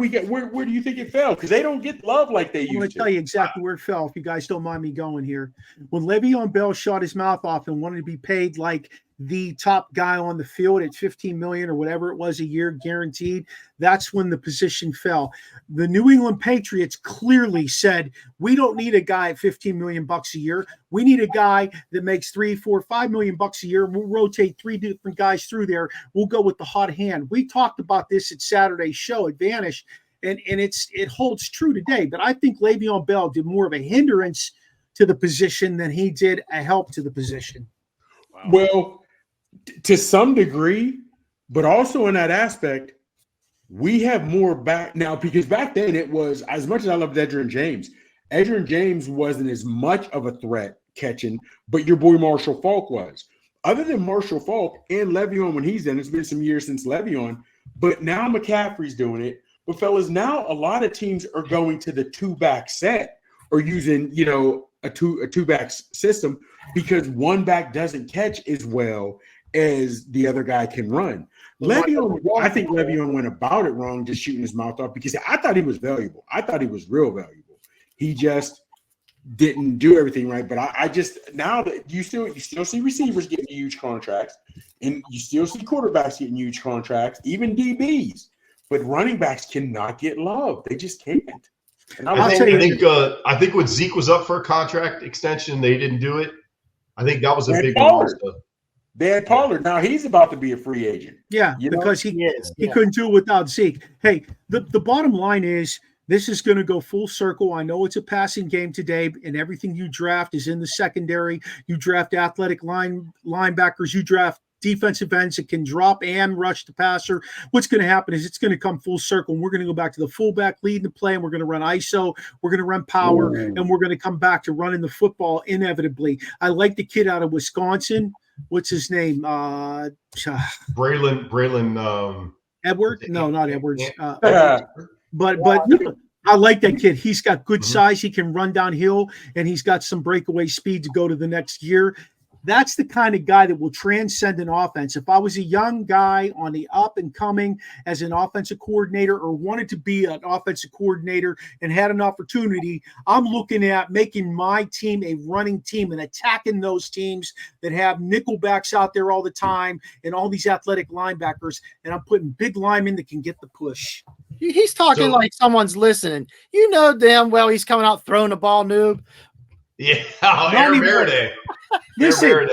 do you think it fell? Because they don't get love like they used to. I'm going to tell you exactly where it fell. If you guys don't mind me going here, when Le'Veon Bell shot his mouth off and wanted to be paid like the top guy on the field at $15 million or whatever it was a year guaranteed, that's when the position fell. The New England Patriots clearly said, we don't need a guy at $15 million a year. We need a guy that makes $3, $4, $5 million a year. We'll rotate 3 different guys through there. We'll go with the hot hand. We talked about this at Saturday's show at Vanish, and it holds true today. But I think Le'Veon Bell did more of a hindrance to the position than he did a help to the position. Wow. Well, to some degree, but also in that aspect, we have more back now because back then it was, as much as I loved Edgerrin James wasn't as much of a threat catching, but your boy Marshall Faulk was. Other than Marshall Faulk and Le'Veon when he's in, it's been some years since Le'Veon, but now McCaffrey's doing it. But fellas, now a lot of teams are going to the 2-back set or using, a two-back system because one back doesn't catch as well as the other guy can run. Le'Veon, I think Le'Veon went about it wrong, just shooting his mouth off, because I thought he was valuable. I thought he was real valuable. He just didn't do everything right. But I just, now that you still see receivers getting huge contracts, and you still see quarterbacks getting huge contracts, even DBs. But running backs cannot get love. They just can't. And I think when Zeke was up for a contract extension, they didn't do it. I think that was a big one. They had Pollard. Now he's about to be a free agent. Yeah, because he couldn't do it without Zeke. Hey, the bottom line is this is going to go full circle. I know it's a passing game today, and everything you draft is in the secondary. You draft athletic linebackers. You draft defensive ends that can drop and rush the passer. What's going to happen is it's going to come full circle, and we're going to go back to the fullback leading the play, and we're going to run ISO, we're going to run power, and we're going to come back to running the football inevitably. I like the kid out of Wisconsin. What's his name? Braylon Edward? No, not Edwards. But I like that kid. He's got good size. He can run downhill, and he's got some breakaway speed to go to the next year. That's the kind of guy that will transcend an offense. If I was a young guy on the up and coming as an offensive coordinator, or wanted to be an offensive coordinator and had an opportunity, I'm looking at making my team a running team and attacking those teams that have nickelbacks out there all the time and all these athletic linebackers. And I'm putting big linemen that can get the push. He's talking like someone's listening. You know damn well he's coming out throwing the ball, noob. Yeah, Maradei. Listen,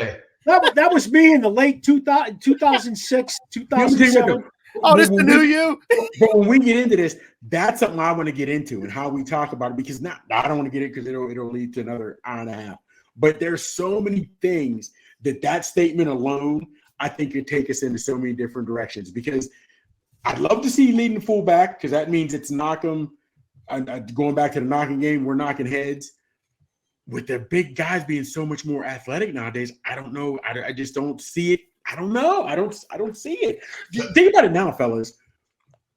that was me in the late 2006, 2007. Oh, this the new you? But when we get into this, that's something I want to get into and how we talk about it, because I don't want to get it because it'll lead to another hour and a half. But there's so many things that statement alone, I think, could take us into so many different directions, because I'd love to see leading the fullback, because that means it's knock 'em. Going back to the knocking game, we're knocking heads. With the big guys being so much more athletic nowadays, I don't know. I just don't see it. I don't know. I don't see it. Think about it now, fellas.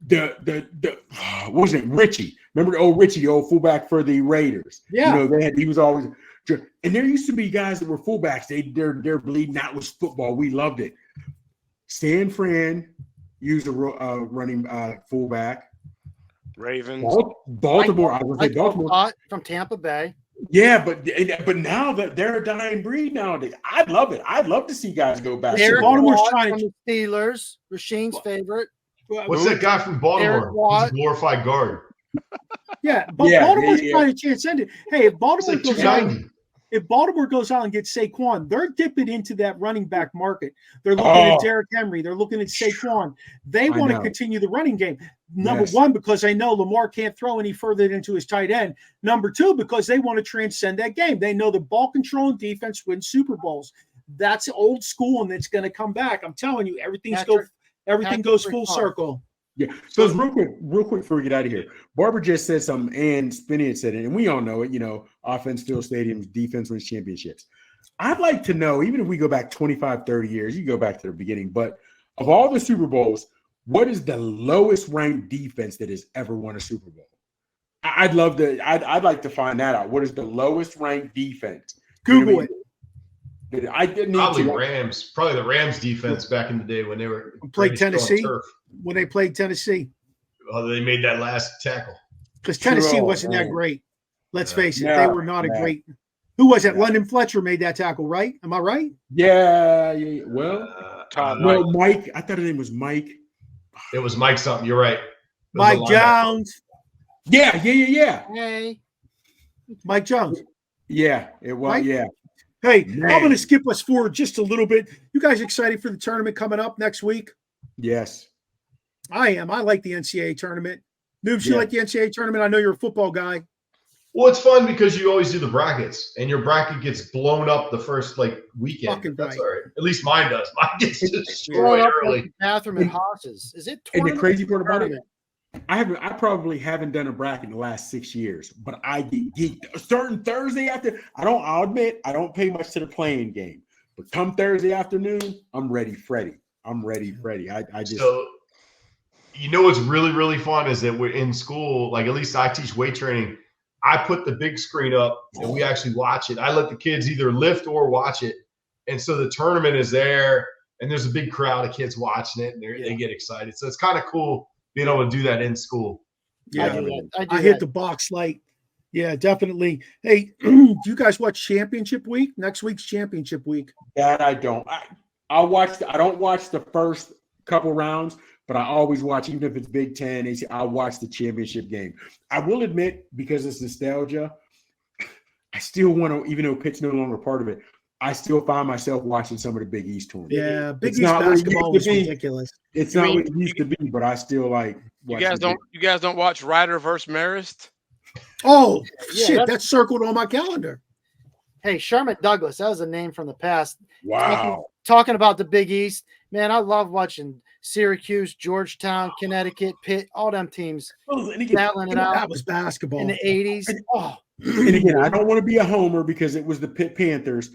What was it? Richie. Remember the old Richie, the old fullback for the Raiders? Yeah. He was always, and there used to be guys that were fullbacks. They're bleeding out with football. We loved it. San Fran used a running fullback. Ravens. Baltimore. I was like Baltimore from Tampa Bay. Yeah, but now that they're a dying breed nowadays, I'd love it. I'd love to see guys go back. Baltimore's trying to the Steelers. Raheem's favorite. What's that guy from Baltimore? He's a glorified guard. Yeah, but Baltimore's trying to transcend it. Hey, if Baltimore goes out and gets Saquon, they're dipping into that running back market. They're looking at Derrick Henry. They're looking at Saquon. They want to continue the running game. Number one, because they know Lamar can't throw any further into his tight end. Number two, because they want to transcend that game. They know the ball control and defense wins Super Bowls. That's old school, and it's going to come back. I'm telling you, everything goes full circle. Yeah. So real quick before we get out of here, Barber just said something, and Spinney had said it, and we all know it. Offense fills stadiums, defense wins championships. I'd like to know, even if we go back 25, 30 years, you go back to the beginning, but of all the Super Bowls, what is the lowest ranked defense that has ever won a Super Bowl? I'd like to find that out. What is the lowest ranked defense? Google it. I didn't probably Rams. Probably the Rams defense back in the day when they were played Tennessee. When they played Tennessee. Oh, they made that last tackle. Because Tennessee wasn't that great. Let's face it, they were not a great. Who was it? London Fletcher made that tackle, right? Am I right? Yeah. Well, Mike. I thought his name was Mike. It was Mike something. You're right. Mike Jones. Yeah. Hey. Mike Jones. Yeah, it was. Mike? Yeah. Hey, I'm going to skip us forward just a little bit. You guys excited for the tournament coming up next week? Yes. I am. I like the NCAA tournament. Noobs, you like the NCAA tournament? I know you're a football guy. Well, it's fun because you always do the brackets, and your bracket gets blown up the first weekend. Fucking That's right. all right. At least mine does. Mine gets destroyed early. Bathroom and Hosses. Is it? And the crazy part about it, I probably haven't done a bracket in the last 6 years, but I get starting Thursday after. I'll admit I don't pay much to the playing game, but come Thursday afternoon, I'm ready, Freddie. I just. So, what's really, really fun is that we're in school. At least I teach weight training. I put the big screen up and we actually watch it. I let the kids either lift or watch it. And so the tournament is there and there's a big crowd of kids watching it, and they get excited. So it's kind of cool being able to do that in school. Yeah, I hit the box light. Yeah, definitely. Hey, do you guys watch championship week? Next week's championship week. That I don't. I don't watch the first couple rounds, but I always watch, even if it's Big Ten, I'll watch the championship game. I will admit, because it's nostalgia, I still want to, even though Pitt's no longer part of it, I still find myself watching some of the Big East tournaments. Yeah, Big East basketball was ridiculous. It's not what it used to be, but I still like. You guys don't watch Ryder versus Marist? Oh shit, that's circled on my calendar. Hey, Sherman Douglas, that was a name from the past. Wow. Talking about the Big East, man, I love watching Syracuse, Georgetown, Connecticut, Pitt, all them teams battling it out. That was basketball in the 80s. And again, I don't want to be a homer because it was the Pitt Panthers,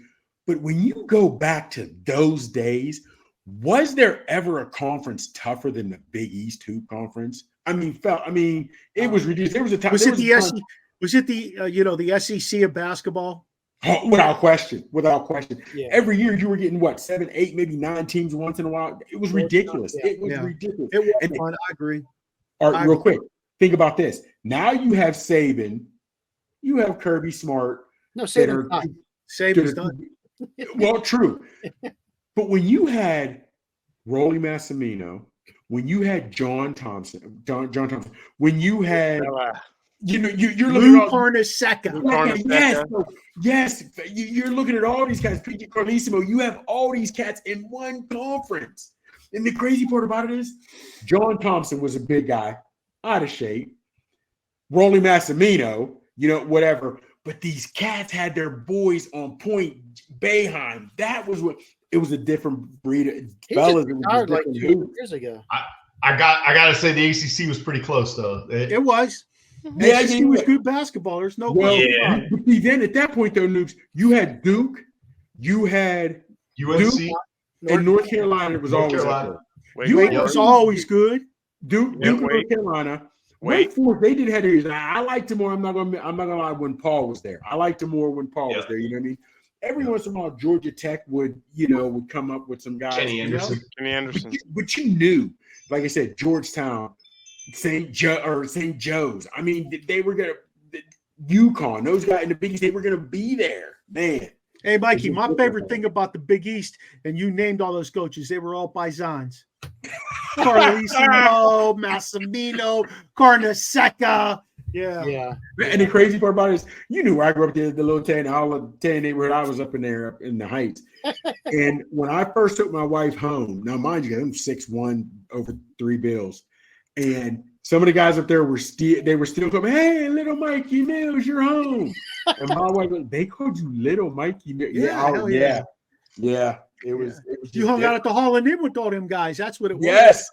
but when you go back to those days, was there ever a conference tougher than the Big East Hoop Conference? I mean, it was ridiculous. There was a time. Was it the SEC of basketball? Oh, without question. Yeah. Every year you were getting 7, 8, maybe 9 teams once in a while. It was ridiculous. It was ridiculous. It was fun. I agree. All right, real quick. Think about this. Now you have Saban, you have Kirby Smart. No, Saban's done. Saban's done. Well, true. But when you had Rolly Massimino, when you had John Thompson, when you had you're looking at Carnesecca. Yes. You're looking at all these guys. PG Carlissimo. You have all these cats in one conference. And the crazy part about it is, John Thompson was a big guy, out of shape. Rolly Massimino, whatever. But these cats had their boys on point. Boeheim. That was what. It was a different breed of fellas. He retired like 2 years ago. I got to say the ACC was pretty close though. It was. Yeah, he was good basketball. There's no question. But then at that point, though, Nukes, you had Duke, you had UNC, Duke, and North Carolina. It was always up there. Wake was always good. Duke, and North Carolina. Wake Forest, they did have theirs. I liked them more. I'm not gonna lie. When Paul was there, I liked them more when Paul was there. You know what I mean? Every once in a while, Georgia Tech would come up with some guys. Kenny Anderson. But you knew, like I said, Georgetown, St. Joe's. I mean, they were gonna UConn. Those guys in the Big East, they were gonna be there, man. Hey, Mikey, my favorite thing about the Big East, and you named all those coaches, they were all paisans. Carlissimo, Massimino, Carnesecca. Yeah. And the crazy part about it is, you knew where I grew up, the little tan neighborhood. I was up in there, up in the Heights. And when I first took my wife home, now mind you, I'm 6'1", over 3 bills, and some of the guys up there were still coming. Hey, little Mikey Mills, you're home. And my wife, they called you little Mikey Mills. Yeah. It was. You hung out at the Hall and Inn with all them guys. That's what it was. Yes.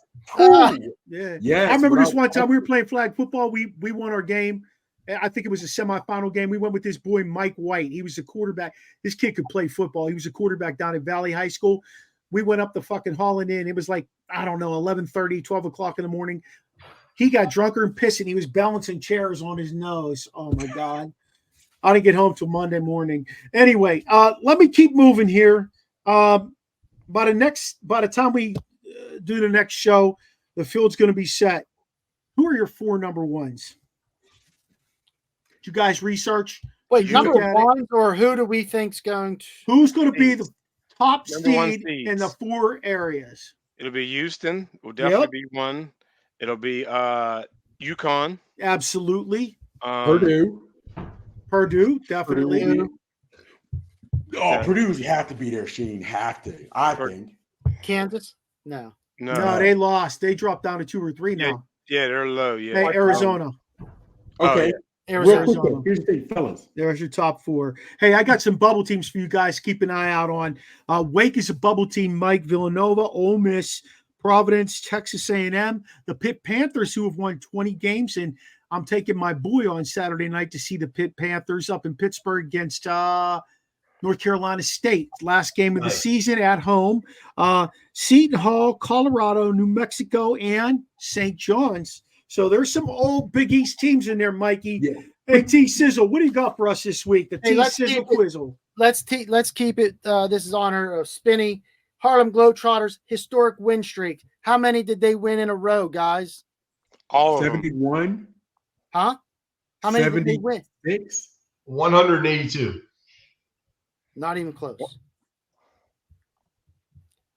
Yeah. I remember this one time we were playing flag football. We won our game. I think it was a semifinal game. We went with this boy, Mike White. He was the quarterback. This kid could play football. He was a quarterback down at Valley High School. We went up the fucking Hall and Inn. It was like, I don't know, 11:30, 12 o'clock in the morning. He got drunker and pissing. He was balancing chairs on his nose. Oh, my God. I didn't get home till Monday morning. Anyway, let me keep moving here. By the time we do the next show, the field's going to be set. Who are your 4 number ones? Did you guys research? Wait, number ones, or who do we think's going to? Who's going to be the top seed in the 4 areas? It'll be Houston. Will definitely be one. It'll be UConn. Absolutely. Purdue, definitely. Purdue. Oh, Purdue, you have to be there, Sheen. Have to. I think. Kansas? No, they lost. They dropped down to 2 or 3 now. Yeah, they're low. Yeah. Hey, Arizona. Okay. Arizona. Here's the thing, fellas. There's your top 4. Hey, I got some bubble teams for you guys. Keep an eye out on. Wake is a bubble team. Mike, Villanova, Ole Miss, Providence, Texas A&M, the Pitt Panthers, who have won 20 games, and I'm taking my boy on Saturday night to see the Pitt Panthers up in Pittsburgh against North Carolina State. Last game of the season at home. Seton Hall, Colorado, New Mexico, and St. John's. So there's some old Big East teams in there, Mikey. Yeah. Hey, T-Sizzle, what do you got for us this week? The T-Sizzle Quizzle. Let's keep it. This is honor of Spinny. Harlem Globetrotters historic win streak. How many did they win in a row, guys? All of them. 71. Huh? How many did they win? 182. Not even close.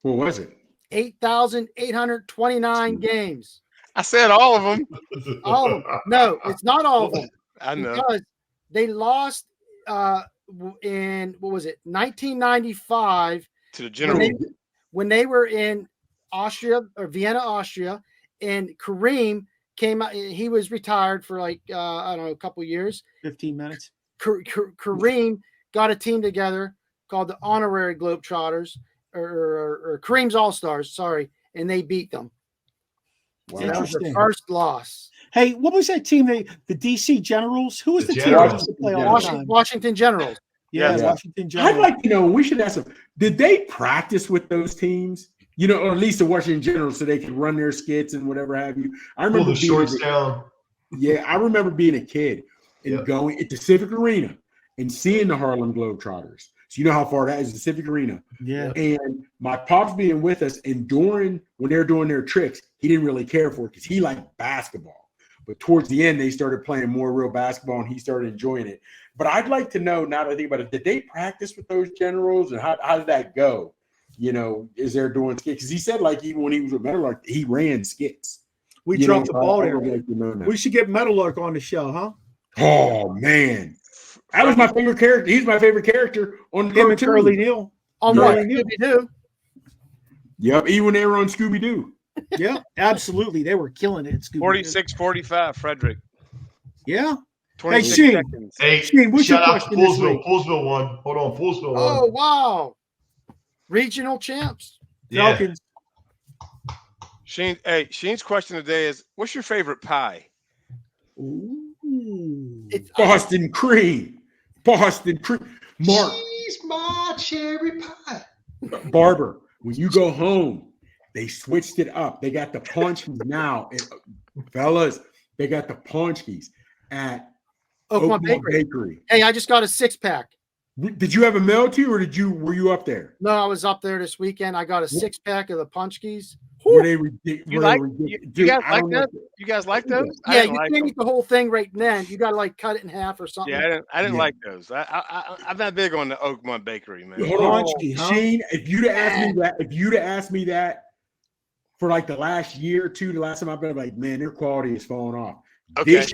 What was it? 8,829 games. I said all of them. All of them. No, it's not all of them. I know. Because they lost in, what was it, 1995 To the general. when they were in Austria or Vienna, Austria, and Kareem came out. He was retired for like, I don't know, a couple years. 15 minutes. Kareem got a team together called the Honorary Globetrotters or Kareem's All-Stars, sorry, and they beat them. Wow. So that was their first loss. Hey, what was that team? The DC Generals? Who was the team that Generals. used to play all the time? Washington Generals. Yeah, Yeah. Washington Generals. I'd like to know, we should ask them, did they practice with those teams? You know, or at least the Washington Generals so they could run their skits and whatever have you. I Pull remember the shorts down. Yeah, I remember being a kid and going at the Civic Arena and seeing the Harlem Globetrotters. So you know how far that is, the Civic Arena. Yeah. And my pops being with us, and when they're doing their tricks, he didn't really care for it because he liked basketball. But towards the end, they started playing more real basketball, and he started enjoying it. But I'd like to know, now that I think about it, did they practice with those generals, and how did that go? You know, is there doing skits? Because he said, like, even when he was with Meadowlark, he ran skits. We dropped the ball there. Like to know that. We should get Meadowlark on the show, huh? Oh, man. That was my favorite character. He's my favorite character on Him and Curly Neal. On what? Scooby-Doo. Yep, even when they were on Scooby-Doo. Yeah, absolutely. They were killing it. 46-45, Frederick. Yeah. 26 Sheen. seconds. Hey, Sheen, what's your shout out to question this Poolsville. week? Poolsville won. Hold on, Poolsville won. Oh, wow. Regional champs. Yeah. Falcons. Sheen, hey, Sheen's question today is, what's your favorite pie? Ooh. It's Boston cream. Boston cream. Mark, She's my cherry pie. Barber, when you go home, they switched it up. They got the punchies now. Fellas, they got the punchies at Oakmont Bakery. Hey, I just got a 6-pack. Did you have a mail too, or were you up there? No, I was up there this weekend. I got a 6-pack of the Punchkis. Were they ridiculous? You guys like that? You guys like those? Yeah, you can't eat the whole thing right then. You got to like cut it in half or something. Yeah, I didn't like those. I'm not big on the Oakmont Bakery, man. Hold on, Shane. If you'd have asked me that for like the last year or two, the last time I've been like, man, their quality is falling off. Okay.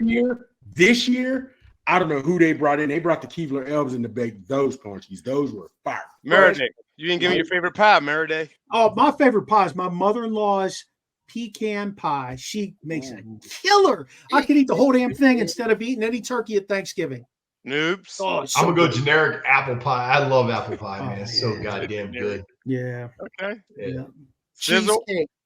This year, I don't know who they brought in. They brought the Keebler Elves in to bake those punchies. Those were fire. Maradei. You didn't give me your favorite pie, Maradei. Oh, my favorite pie is my mother-in-law's pecan pie. She makes a killer. I could eat the whole damn thing instead of eating any turkey at Thanksgiving. Noobs. Oh, I'm gonna go generic apple pie. I love apple pie, man. It's so goddamn good. Yeah. Okay. Yeah. Sizzle.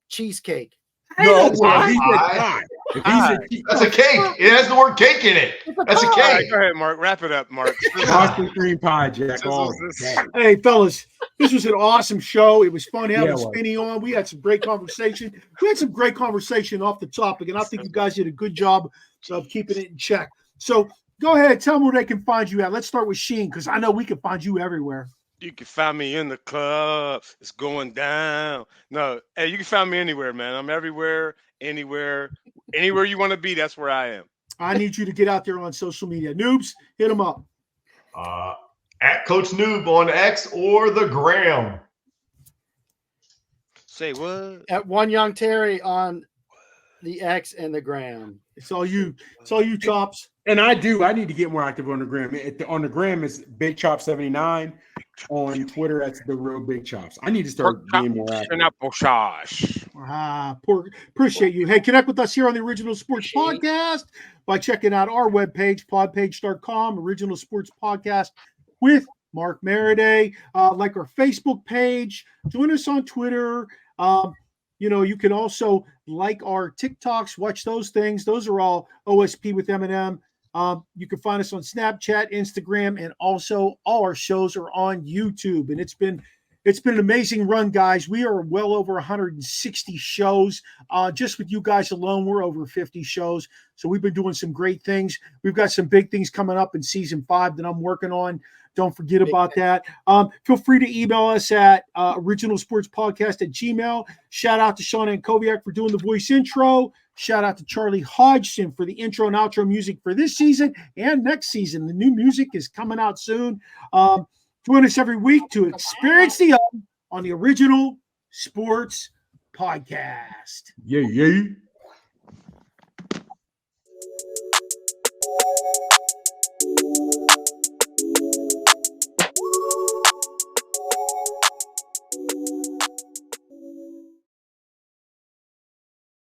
Cheesecake. No, Pie. he said pie. If he said That's a cake. It has the word cake in it. That's a All right, cake. go ahead, Mark. Wrap it up, Mark. Boston cream pie, Jack. All day. Hey, fellas, this was an awesome show. It was fun having Yeah, it was. Spinny on. We had some great conversation. We had some great conversation off the topic, and I think you guys did a good job of keeping it in check. So go ahead, tell them where they can find you at. Let's start with Sheen, because I know we can find you everywhere. You can find me in the club. It's going down. No, hey, you can find me anywhere, man. I'm everywhere, anywhere you want to be. That's where I am. I need you to get out there on social media. Noobs, hit them up. At Coach Noob on X or the Gram. Say what? At One Young Terry on the X and the Gram. It's all you. It's all you, Chops. And I need to get more active on the gram. On the gram, it's Big Chop 79. On Twitter, that's the real Big Chops. I need to start being more active. Pineapple sauce. Appreciate you. Hey, connect with us here on the Original Sports Podcast by checking out our webpage, podpage.com, Original Sports Podcast with Mark Maradei. Like our Facebook page. Join us on Twitter. You can also like our TikToks, watch those things. Those are all OSP with M&M. You can find us on Snapchat, Instagram, and also all our shows are on YouTube. And it's been It's been an amazing run, guys. We are well over 160 shows. Just with you guys alone, we're over 50 shows. So we've been doing some great things. We've got some big things coming up in season 5 that I'm working on. Don't forget about that. Feel free to email us at originalsportspodcast@gmail.com. Shout out to Sean Ankoviak for doing the voice intro. Shout out to Charlie Hodgson for the intro and outro music for this season and next season. The new music is coming out soon. Join us every week to experience the on the Original Sports Podcast. Yeah.